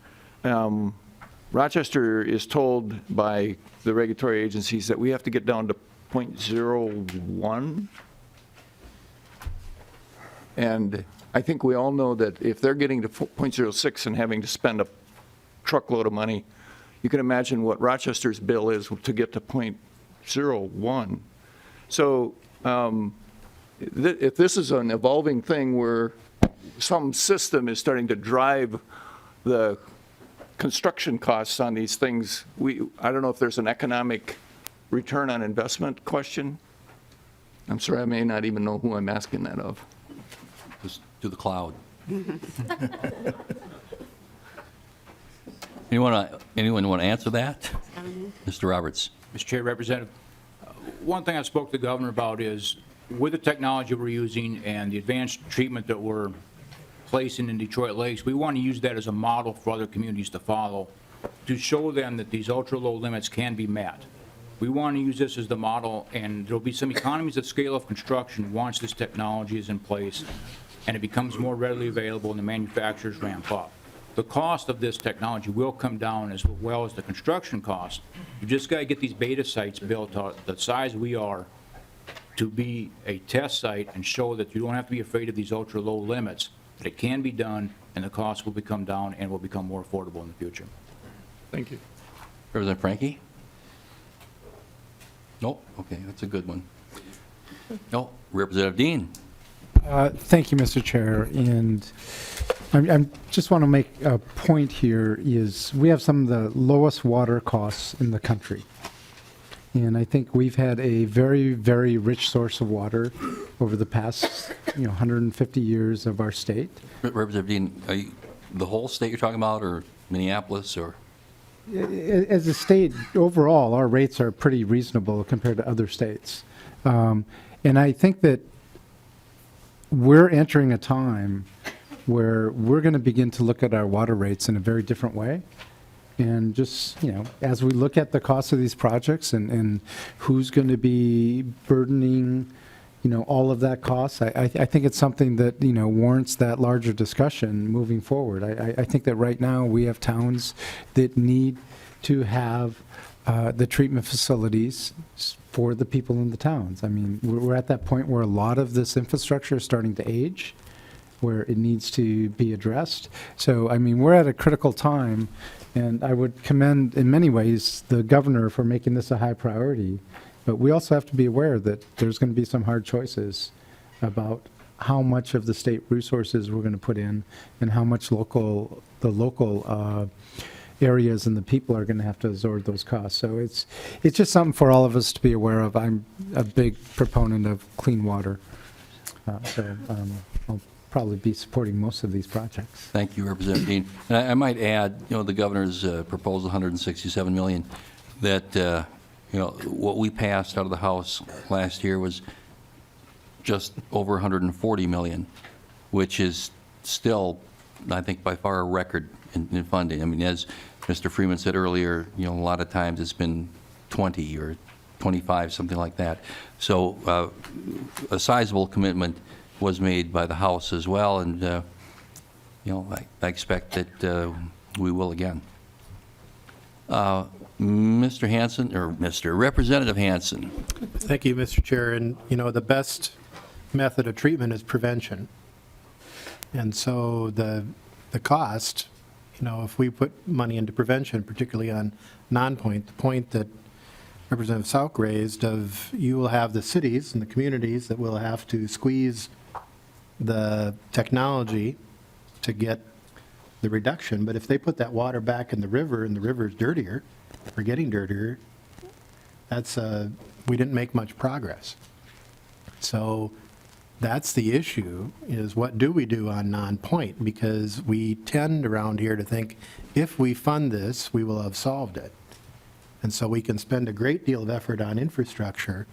Rochester is told by the regulatory agencies that we have to get down to .01. And I think we all know that if they're getting to .06 and having to spend a truckload of money, you can imagine what Rochester's bill is to get to .01. So if this is an evolving thing where some system is starting to drive the construction costs on these things, I don't know if there's an economic return on investment question. I'm sorry, I may not even know who I'm asking that of. Just to the cloud. Anyone want to answer that? Mr. Roberts. Mr. Chair, Representative, one thing I spoke to the governor about is, with the technology we're using and the advanced treatment that we're placing in Detroit Lakes, we want to use that as a model for other communities to follow, to show them that these ultra-low limits can be met. We want to use this as the model, and there'll be some economies of scale of construction once this technology is in place and it becomes more readily available and the manufacturers ramp up. The cost of this technology will come down as well as the construction cost. You just got to get these beta sites built out the size we are to be a test site and show that you don't have to be afraid of these ultra-low limits, that it can be done and the cost will become down and will become more affordable in the future. Thank you. Representative Frankie? Nope, okay, that's a good one. No, Representative Dean? Thank you, Mr. Chair. And I just want to make a point here is we have some of the lowest water costs in the country. And I think we've had a very, very rich source of water over the past, 150 years of our state. Representative Dean, are you, the whole state you're talking about, or Minneapolis, or? As a state, overall, our rates are pretty reasonable compared to other states. And I think that we're entering a time where we're going to begin to look at our water rates in a very different way. And just, as we look at the cost of these projects and who's going to be burdening, all of that cost, I think it's something that, warrants that larger discussion moving forward. I think that right now we have towns that need to have the treatment facilities for the people in the towns. I mean, we're at that point where a lot of this infrastructure is starting to age, where it needs to be addressed. So, I mean, we're at a critical time, and I would commend in many ways the governor for making this a high priority. But we also have to be aware that there's going to be some hard choices about how much of the state resources we're going to put in and how much the local areas and the people are going to have to absorb those costs. So it's just something for all of us to be aware of. I'm a big proponent of clean water. I'll probably be supporting most of these projects. Thank you, Representative Dean. And I might add, the governor's proposal, $167 million, that, what we passed out of the House last year was just over $140 million, which is still, I think, by far a record in funding. I mean, as Mr. Freeman said earlier, a lot of times it's been 20 or 25, something like that. So a sizable commitment was made by the House as well, and I expect that we will again. Mr. Hanson, or Mr. Representative Hanson. Thank you, Mr. Chair. And, the best method of treatment is prevention. And so the cost, if we put money into prevention, particularly on non-point, the point that Representative Sauk raised of you will have the cities and the communities that will have to squeeze the technology to get the reduction. But if they put that water back in the river and the river is dirtier, or getting dirtier, that's we didn't make much progress. So that's the issue, is what do we do on non-point? Because we tend around here to think if we fund this, we will have solved it. And so we can spend a great deal of effort on infrastructure,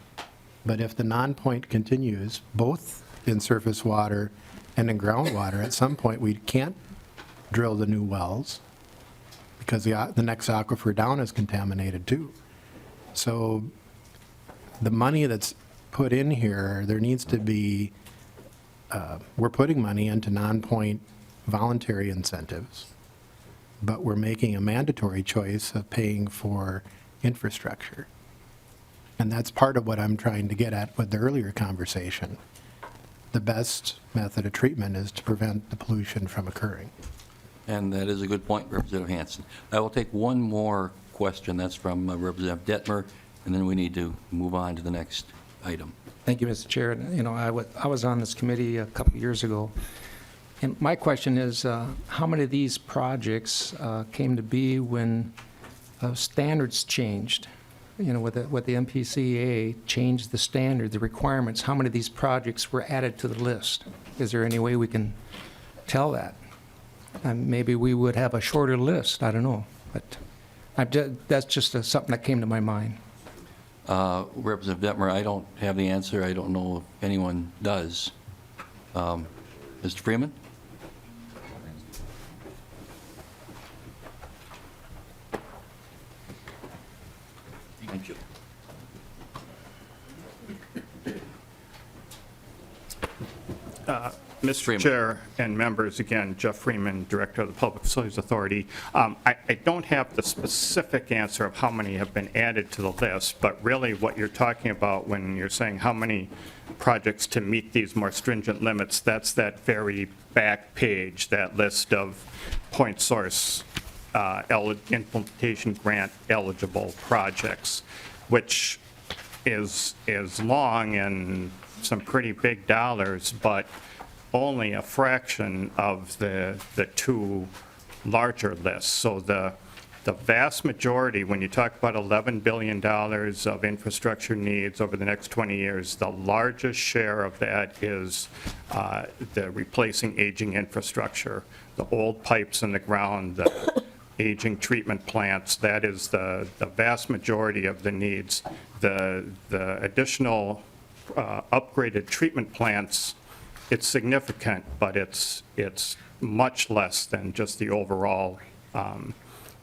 but if the non-point continues, both in surface water and in groundwater, at some point we can't drill the new wells because the next aquifer down is contaminated too. So the money that's put in here, there needs to be, we're putting money into non-point voluntary incentives, but we're making a mandatory choice of paying for infrastructure. And that's part of what I'm trying to get at with the earlier conversation. The best method of treatment is to prevent the pollution from occurring. And that is a good point, Representative Hanson. I will take one more question. That's from Representative Detmer, and then we need to move on to the next item. Thank you, Mr. Chair. I was on this committee a couple years ago, and my question is, how many of these projects came to be when standards changed? With the MPCA changed the standard, the requirements, how many of these projects were added to the list? Is there any way we can tell that? Maybe we would have a shorter list, I don't know. But that's just something that came to my mind. Representative Detmer, I don't have the answer. I don't know if anyone does. Mr. Freeman? Thank you. Mr. Freeman. Chair and members, again, Jeff Freeman, Director of the Public Facilities Authority. I don't have the specific answer of how many have been added to the list, but really what you're talking about when you're saying how many projects to meet these more stringent limits, that's that very back page, that list of point source implementation grant eligible projects, which is long and some pretty big dollars, but only a fraction of the two larger lists. So the vast majority, when you talk about $11 billion of infrastructure needs over the next 20 years, the largest share of that is the replacing aging infrastructure, the old pipes in the ground, the aging treatment plants. That is the vast majority of the needs. The additional upgraded treatment plants, it's significant, but it's much less than just the overall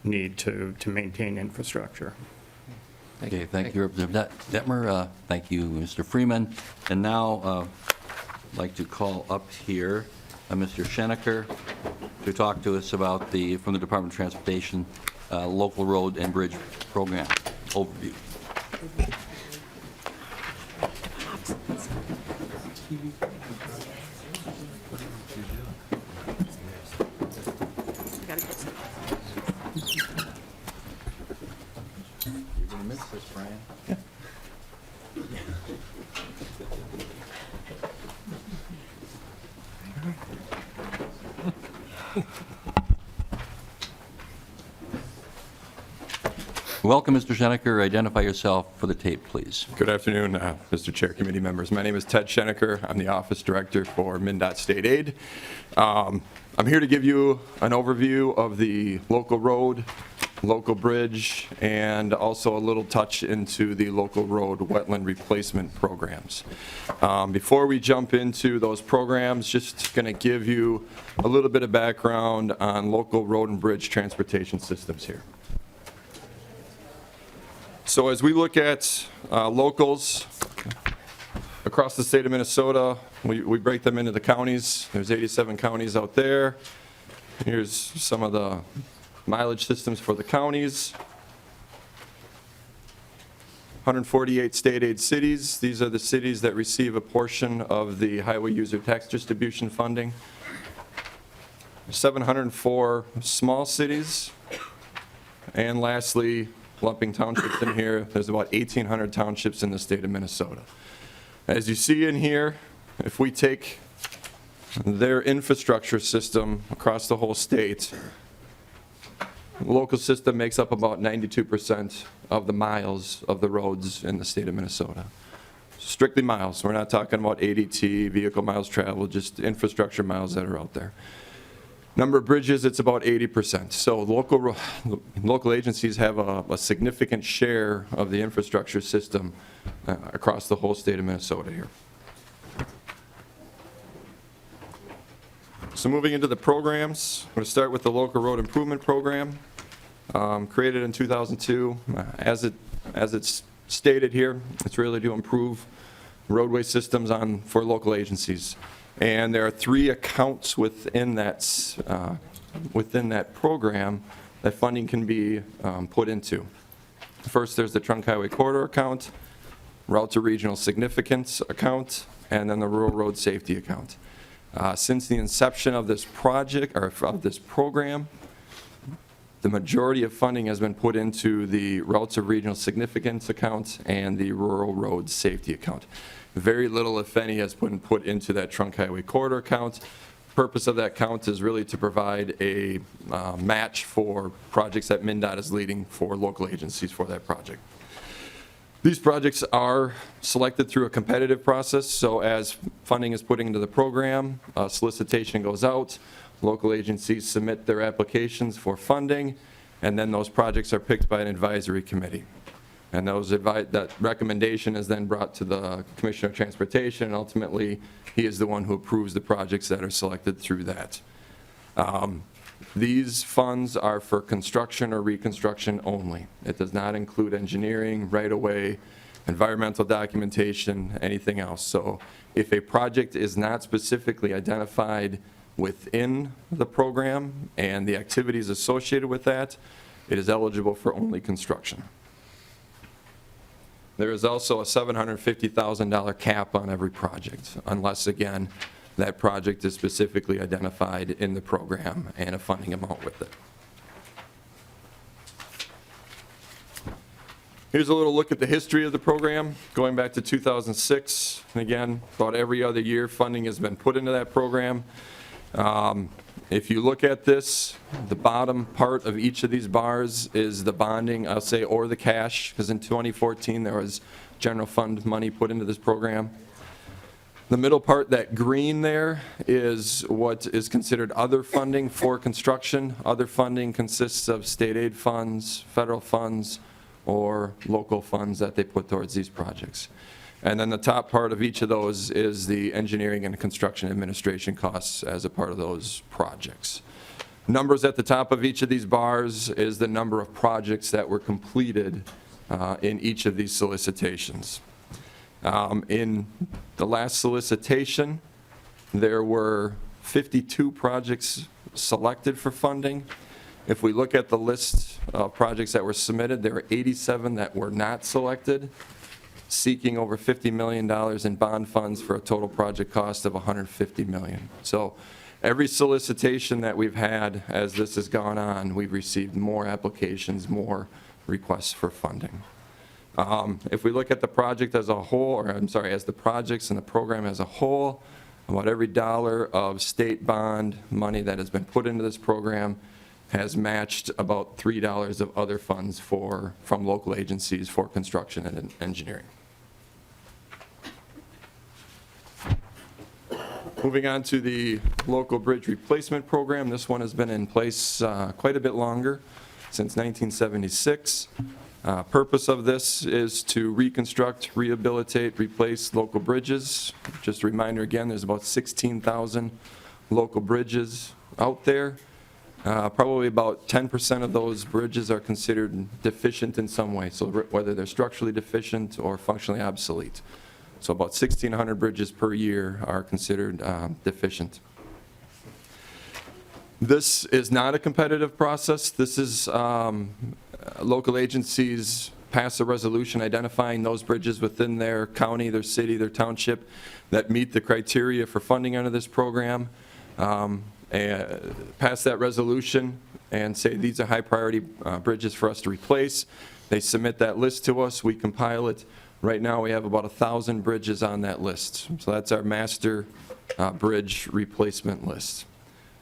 need to maintain infrastructure. Okay, thank you, Representative Detmer. Thank you, Mr. Freeman. And now I'd like to call up here Mr. Schenecker to talk to us about from the Department of Transportation, local road and bridge program overview. Gotta get some. You're going to miss this, Brian. Welcome, Mr. Schenecker. Identify yourself for the tape, please. Good afternoon, Mr. Chair, committee members. My name is Ted Schenecker. I'm the Office Director for MnDOT State Aid. I'm here to give you an overview of the local road, local bridge, and also a little touch into the local road wetland replacement programs. Before we jump into those programs, just going to give you a little bit of background on local road and bridge transportation systems here. So as we look at locals across the state of Minnesota, we break them into the counties. There's 87 counties out there. Here's some of the mileage systems for the counties. 148 state aid cities. These are the cities that receive a portion of the highway user tax distribution funding. 704 small cities. And lastly, lumping townships in here, there's about 1,800 townships in the state of Minnesota. As you see in here, if we take their infrastructure system across the whole state, the local system makes up about 92% of the miles of the roads in the state of Minnesota. Strictly miles. We're not talking about ADT, vehicle miles traveled, just infrastructure miles that are out there. Number of bridges, it's about 80%. So local agencies have a significant share of the infrastructure system across the whole state of Minnesota here. So moving into the programs, I'm going to start with the local road improvement program, created in 2002. As it's stated here, it's really to improve roadway systems for local agencies. And there are 3 accounts within that program that funding can be put into. First, there's the Trunk Highway Corridor account, Route to Regional Significance account, and then the Rural Road Safety account. Since the inception of this project, or of this program, the majority of funding has been put into the Routes of Regional Significance account and the Rural Road Safety account. Very little, if any, has been put into that Trunk Highway Corridor account. The purpose of that account is really to provide a match for projects that MnDOT is leading for local agencies for that project. These projects are selected through a competitive process, so as funding is put into the program, solicitation goes out, local agencies submit their applications for funding, and then those projects are picked by an advisory committee. And that recommendation is then brought to the Commissioner of Transportation, and ultimately, he is the one who approves the projects that are selected through that. These funds are for construction or reconstruction only. It does not include engineering, right-of-way, environmental documentation, anything else. So if a project is not specifically identified within the program and the activities associated with that, it is eligible for only construction. There is also a $750,000 cap on every project, unless, again, that project is specifically identified in the program and a funding amount with it. Here's a little look at the history of the program, going back to 2006. And again, about every other year, funding has been put into that program. If you look at this, the bottom part of each of these bars is the bonding, I'll say, or the cash, because in 2014 there was general fund money put into this program. The middle part, that green there, is what is considered other funding for construction. Other funding consists of state aid funds, federal funds, or local funds that they put towards these projects. And then the top part of each of those is the engineering and construction administration costs as a part of those projects. Numbers at the top of each of these bars is the number of projects that were completed in each of these solicitations. In the last solicitation, there were 52 projects selected for funding. If we look at the list of projects that were submitted, there were 87 that were not selected, seeking over $50 million in bond funds for a total project cost of $150 million. So every solicitation that we've had as this has gone on, we've received more applications, more requests for funding. If we look at the project as a whole, or I'm sorry, as the projects and the program as a whole, about every dollar of state bond money that has been put into this program has matched about $3 of other funds from local agencies for construction and engineering. Moving on to the local bridge replacement program. This one has been in place quite a bit longer, since 1976. Purpose of this is to reconstruct, rehabilitate, replace local bridges. Just a reminder again, there's about 16,000 local bridges out there. Probably about 10% of those bridges are considered deficient in some way, so whether they're structurally deficient or functionally obsolete. So about 1,600 bridges per year are considered deficient. This is not a competitive process. This is local agencies pass a resolution identifying those bridges within their county, their city, their township that meet the criteria for funding under this program. And pass that resolution and say these are high priority bridges for us to replace. They submit that list to us, we compile it. Right now we have about 1,000 bridges on that list. So that's our master bridge replacement list.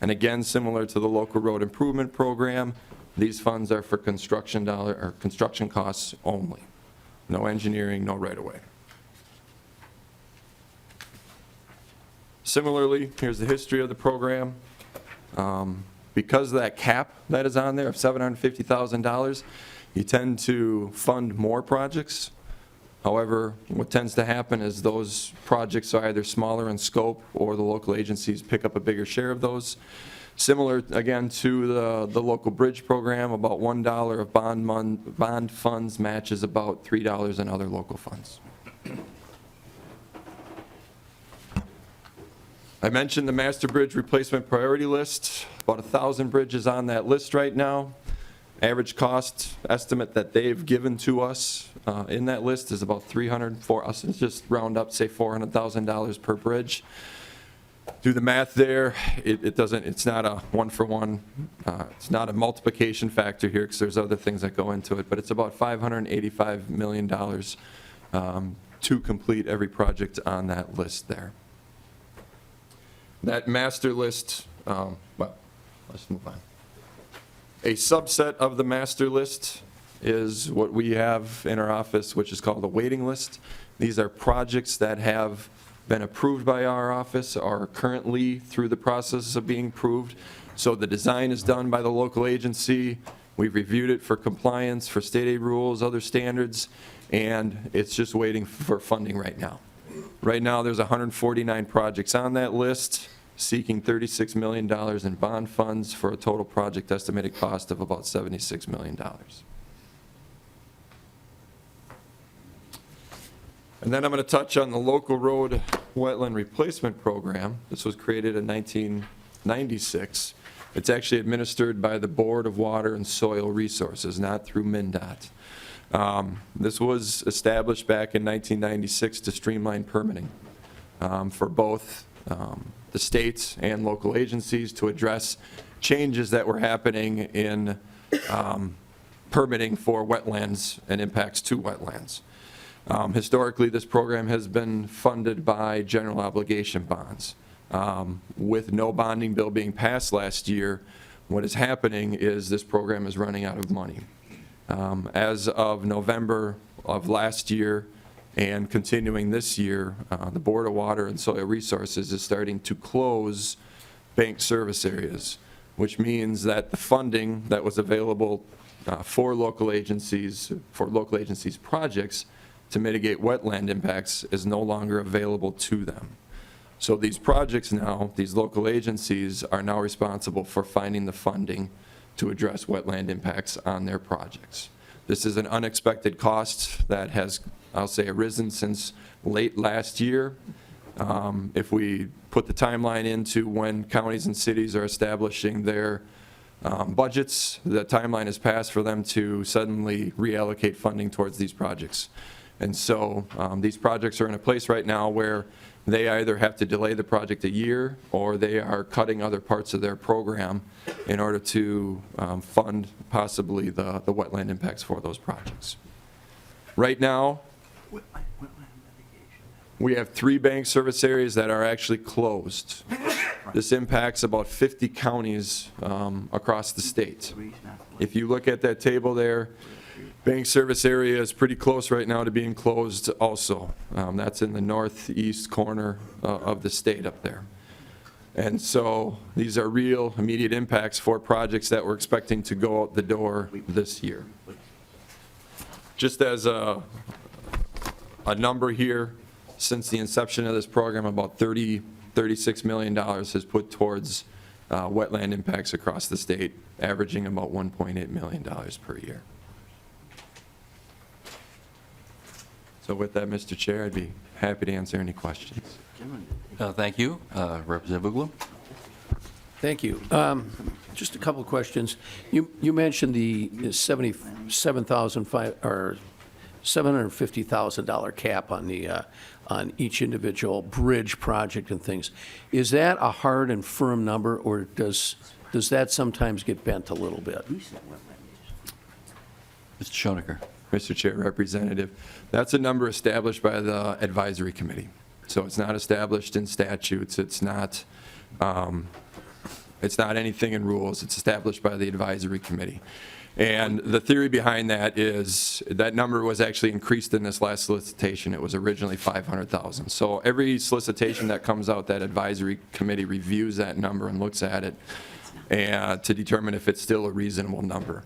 And again, similar to the local road improvement program, these funds are for construction costs only. No engineering, no right-of-way. Similarly, here's the history of the program. Because of that cap that is on there of $750,000, you tend to fund more projects. However, what tends to happen is those projects are either smaller in scope or the local agencies pick up a bigger share of those. Similar, again, to the local bridge program, about $1 of bond funds matches about $3 in other local funds. I mentioned the master bridge replacement priority list, about 1,000 bridges on that list right now. Average cost estimate that they've given to us in that list is about $300 for us. Let's just round up, say $400,000 per bridge. Do the math there. It's not a one-for-one. It's not a multiplication factor here because there's other things that go into it, but it's about $585 million to complete every project on that list there. That master list, well, let's move on. A subset of the master list is what we have in our office, which is called a waiting list. These are projects that have been approved by our office, are currently through the process of being approved. So the design is done by the local agency, We've reviewed it for compliance, for state aid rules, other standards, and it's just waiting for funding right now. Right now, there's 149 projects on that list, seeking $36 million in bond funds for a total project estimated cost of about $76 million. And then I'm going to touch on the local road wetland replacement program. This was created in 1996. It's actually administered by the Board of Water and Soil Resources, not through MnDOT. This was established back in 1996 to streamline permitting for both the states and local agencies to address changes that were happening in permitting for wetlands and impacts to wetlands. Historically, this program has been funded by general obligation bonds. With no bonding bill being passed last year, what is happening is this program is running out of money. As of November of last year and continuing this year, the Board of Water and Soil Resources is starting to close bank service areas, which means that the funding that was available for local agencies projects to mitigate wetland impacts is no longer available to them. So these projects now, these local agencies are now responsible for finding the funding to address wetland impacts on their projects. This is an unexpected cost that has, I'll say, arisen since late last year. If we put the timeline into when counties and cities are establishing their budgets, the timeline has passed for them to suddenly reallocate funding towards these projects. And so these projects are in a place right now where they either have to delay the project a year or they are cutting other parts of their program in order to fund possibly the wetland impacts for those projects. Right now, we have 3 bank service areas that are actually closed. This impacts about 50 counties across the state. If you look at that table there, bank service area is pretty close right now to being closed also. That's in the northeast corner of the state up there. And so these are real immediate impacts for projects that we're expecting to go out the door this year. Just as a number here, since the inception of this program, about $36 million has put towards wetland impacts across the state, averaging about $1.8 million per year. So with that, Mr. Chair, I'd be happy to answer any questions. Thank you. Representative Uglum? Thank you. Just a couple of questions. You mentioned the $750,000 cap on the on each individual bridge project and things. Is that a hard and firm number, or does that sometimes get bent a little bit? Mr. Schoenecker. Mr. Chair, Representative, that's a number established by the advisory committee. So it's not established in statutes. It's not anything in rules. It's established by the advisory committee. And the theory behind that is that number was actually increased in this last solicitation. It was originally 500,000. So every solicitation that comes out, that advisory committee reviews that number and looks at it and to determine if it's still a reasonable number.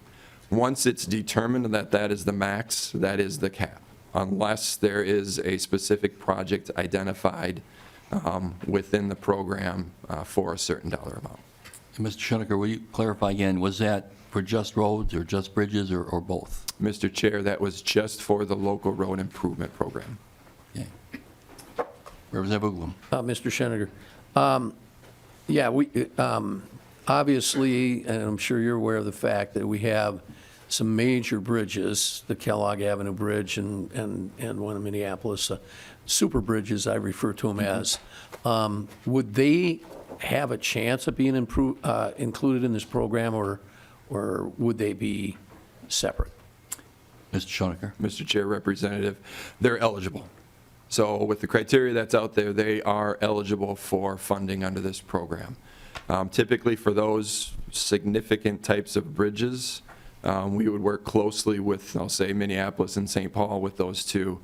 Once it's determined that that is the max, that is the cap, unless there is a specific project identified within the program for a certain dollar amount. And Mr. Schoenecker, will you clarify again, was that for just roads or just bridges or both? Mr. Chair, that was just for the local road improvement program. Okay. Representative Uglum. Mr. Schoenecker, yeah, we obviously, and I'm sure you're aware of the fact that we have some major bridges, the Kellogg Avenue Bridge and one in Minneapolis, super bridges I refer to them as. Would they have a chance of being included in this program, or would they be separate? Mr. Schoenecker. Mr. Chair, Representative, they're eligible. So with the criteria that's out there, they are eligible for funding under this program. Typically for those significant types of bridges, we would work closely with, I'll say, Minneapolis and St. Paul with those two,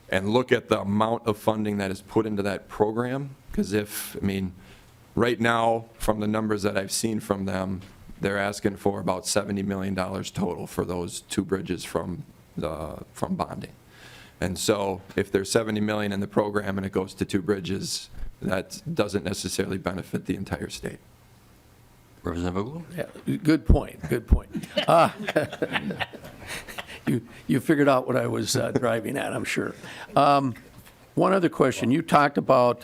and look at the amount of funding that is put into that program. Because right now, from the numbers that I've seen from them, they're asking for about $70 million total for those two bridges from bonding. And so if there's 70 million in the program and it goes to two bridges, that doesn't necessarily benefit the entire state. Representative Uglum? Yeah, good point, good point. You figured out what I was driving at, I'm sure. One other question. You talked about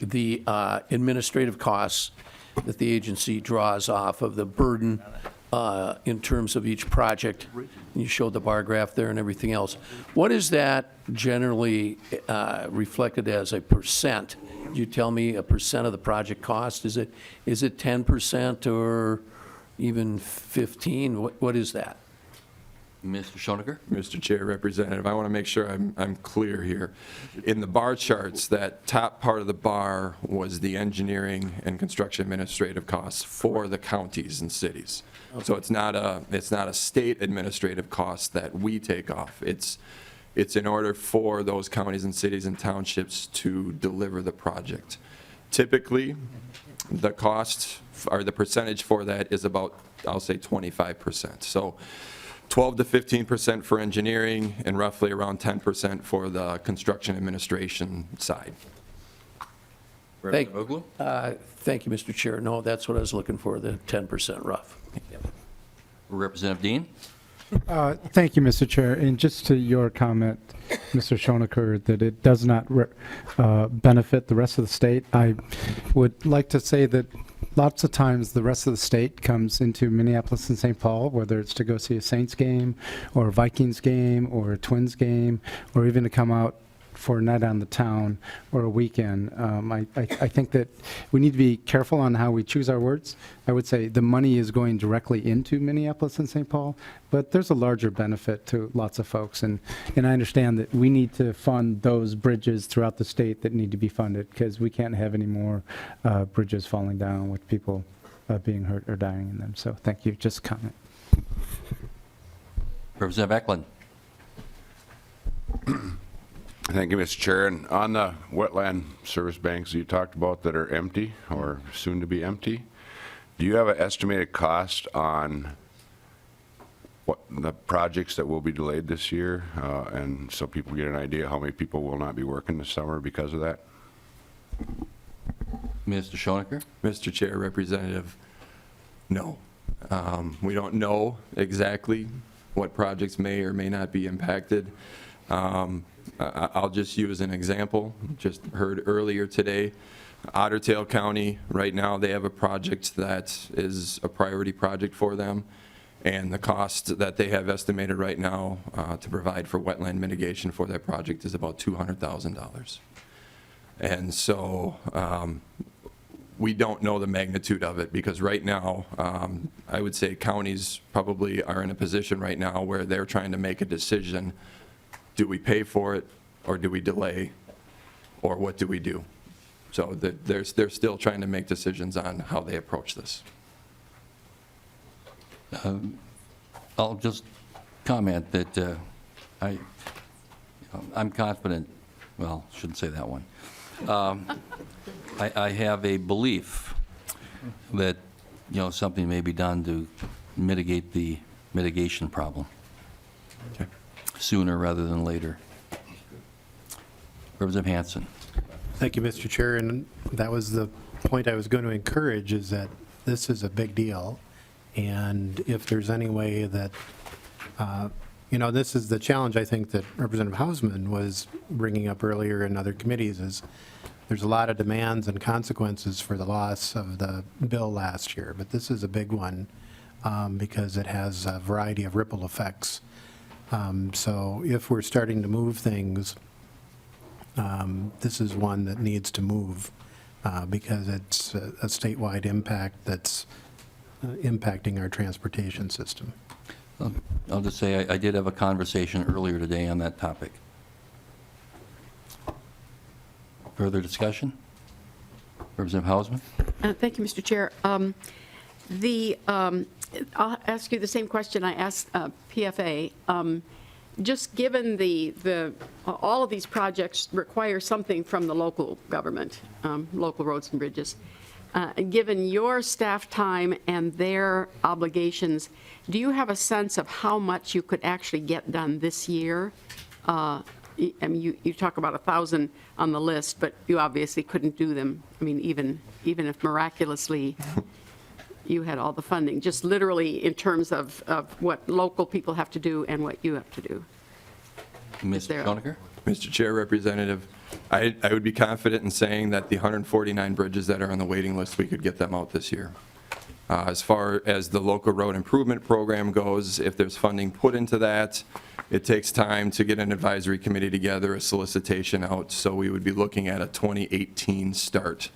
the administrative costs that the agency draws off of the burden in terms of each project. You showed the bar graph there and everything else. What is that generally reflected as a percent? Could you tell me a percent of the project cost? Is it 10% or even 15? What is that? Mr. Schonecker? Mr. Chair, Representative, I want to make sure I'm clear here. In the bar charts, that top part of the bar was the engineering and construction administrative costs for the counties and cities. So it's not a state administrative cost that we take off. It's in order for those counties and cities and townships to deliver the project. Typically, the cost or the percentage for that is about, I'll say 25%. So 12 to 15% for engineering and roughly around 10% for the construction administration side. Thank you, Mr. Chair. No, that's what I was looking for, the 10% rough. Representative Dean? Thank you, Mr. Chair. And just to your comment, Mr. Schonecker, that it does not benefit the rest of the state, I would like to say that lots of times the rest of the state comes into Minneapolis and St. Paul, whether it's to go see a Saints game or a Vikings game or a Twins game, or even to come out for a night on the town or a weekend. I think that we need to be careful on how we choose our words. I would say the money is going directly into Minneapolis and St. Paul, but there's a larger benefit to lots of folks. And I understand that we need to fund those bridges throughout the state that need to be funded, because we can't have any more bridges falling down with people being hurt or dying in them. So thank you. Just a comment. Representative Eklund? Thank you, Mr. Chair. And on the wetland service banks you talked about that are empty or soon to be empty, do you have an estimated cost on what the projects that will be delayed this year? And so people get an idea how many people will not be working this summer because of that? Mr. Schonecker? Mr. Chair, Representative, no. We don't know exactly what projects may or may not be impacted. I'll just use an example. Just heard earlier today, Otter Tail County, right now they have a project that is a priority project for them, and the cost that they have estimated right now to provide for wetland mitigation for that project is about $200,000. And so we don't know the magnitude of it, because right now I would say counties probably are in a position right now where they're trying to make a decision. Do we pay for it, or do we delay, or what do we do? So they're still trying to make decisions on how they approach this. I'll just comment that I'm confident, well, shouldn't say that one. I have a belief that, something may be done to mitigate the mitigation problem. Okay. Sooner rather than later. Representative Hansen. Thank you, Mr. Chair, and that was the point I was going to encourage, is that this is a big deal, and if there's any way that, this is the challenge I think that Representative Hausman was bringing up earlier in other committees, is there's a lot of demands and consequences for the loss of the bill last year, but this is a big one because it has a variety of ripple effects. So if we're starting to move things, this is one that needs to move because it's a statewide impact that's impacting our transportation system. I'll just say I did have a conversation earlier today on that topic. Further discussion? Representative Hausman? Thank you, Mr. Chair. I'll ask you the same question I asked PFA. Just given all of these projects require something from the local government, local roads and bridges, given your staff time and their obligations, do you have a sense of how much you could actually get done this year? I mean, you talk about 1,000 on the list, but you obviously couldn't do them. I mean, even if miraculously you had all the funding, just literally in terms of what local people have to do and what you have to do. Mr. Schoenecker? Mr. Chair, Representative, I would be confident in saying that the 149 bridges that are on the waiting list, we could get them out this year. As far as the local road improvement program goes, if there's funding put into that, it takes time to get an advisory committee together, a solicitation out, so we would be looking at a 2018 start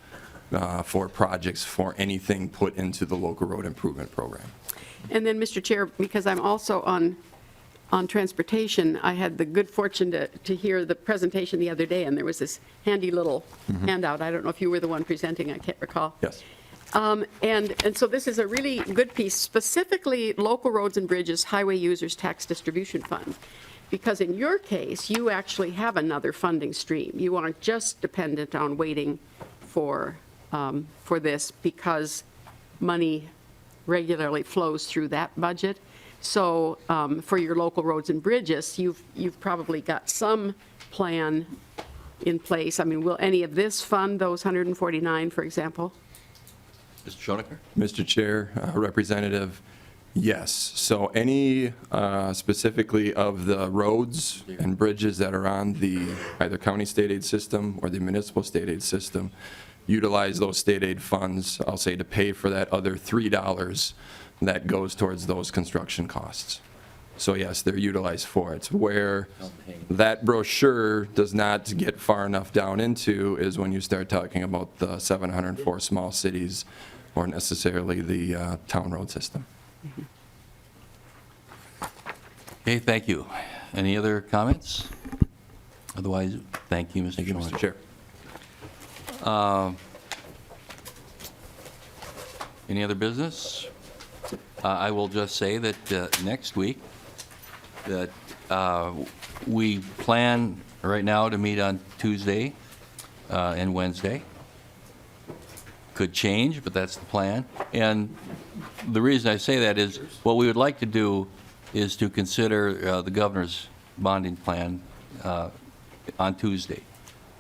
for projects for anything put into the local road improvement program. And then, Mr. Chair, because I'm also on transportation, I had the good fortune to hear the presentation the other day, and there was this handy little handout. I don't know if you were the one presenting, I can't recall. Yes. And so this is a really good piece, specifically local roads and bridges, highway users tax distribution fund. Because in your case, you actually have another funding stream. You aren't just dependent on waiting for this, because money regularly flows through that budget. So for your local roads and bridges, you've probably got some plan in place. I mean, will any of this fund those 149, for example? Mr. Schoenecker? Mr. Chair, Representative, yes. So any specifically of the roads and bridges that are on the either county state aid system or the municipal state aid system, utilize those state aid funds, I'll say, to pay for that other $3 that goes towards those construction costs. So yes, they're utilized for it. Where that brochure does not get far enough down into is when you start talking about the 704 small cities or necessarily the town road system. Okay, thank you. Any other comments? Otherwise, thank you, Mr. Thank you, Mr. Chair. Any other business? I will just say that next week, that we plan right now to meet on Tuesday and Wednesday. Could change, but that's the plan. And the reason I say that is what we would like to do is to consider the governor's bonding plan on Tuesday.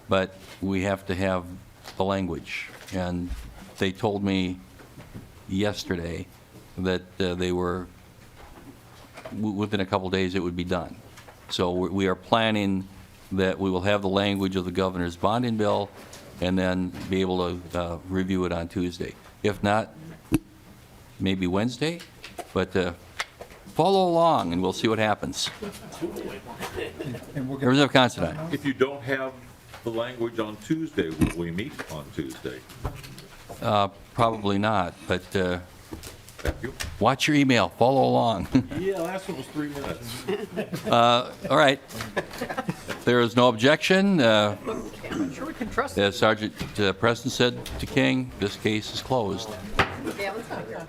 But we have to have the language. And they told me yesterday that they were, within a couple days, it would be done. So we are planning that we will have the language of the governor's bonding bill and then be able to review it on Tuesday. If not, maybe Wednesday, but follow along and we'll see what happens. Representative Considine. If you don't have the language on Tuesday, will we meet on Tuesday? Probably not, but Thank you. watch your email, follow along. Yeah, last one was 3 minutes. All right. There is no objection. I'm sure we can trust As Sergeant Preston said to King, this case is closed. Galen's not here.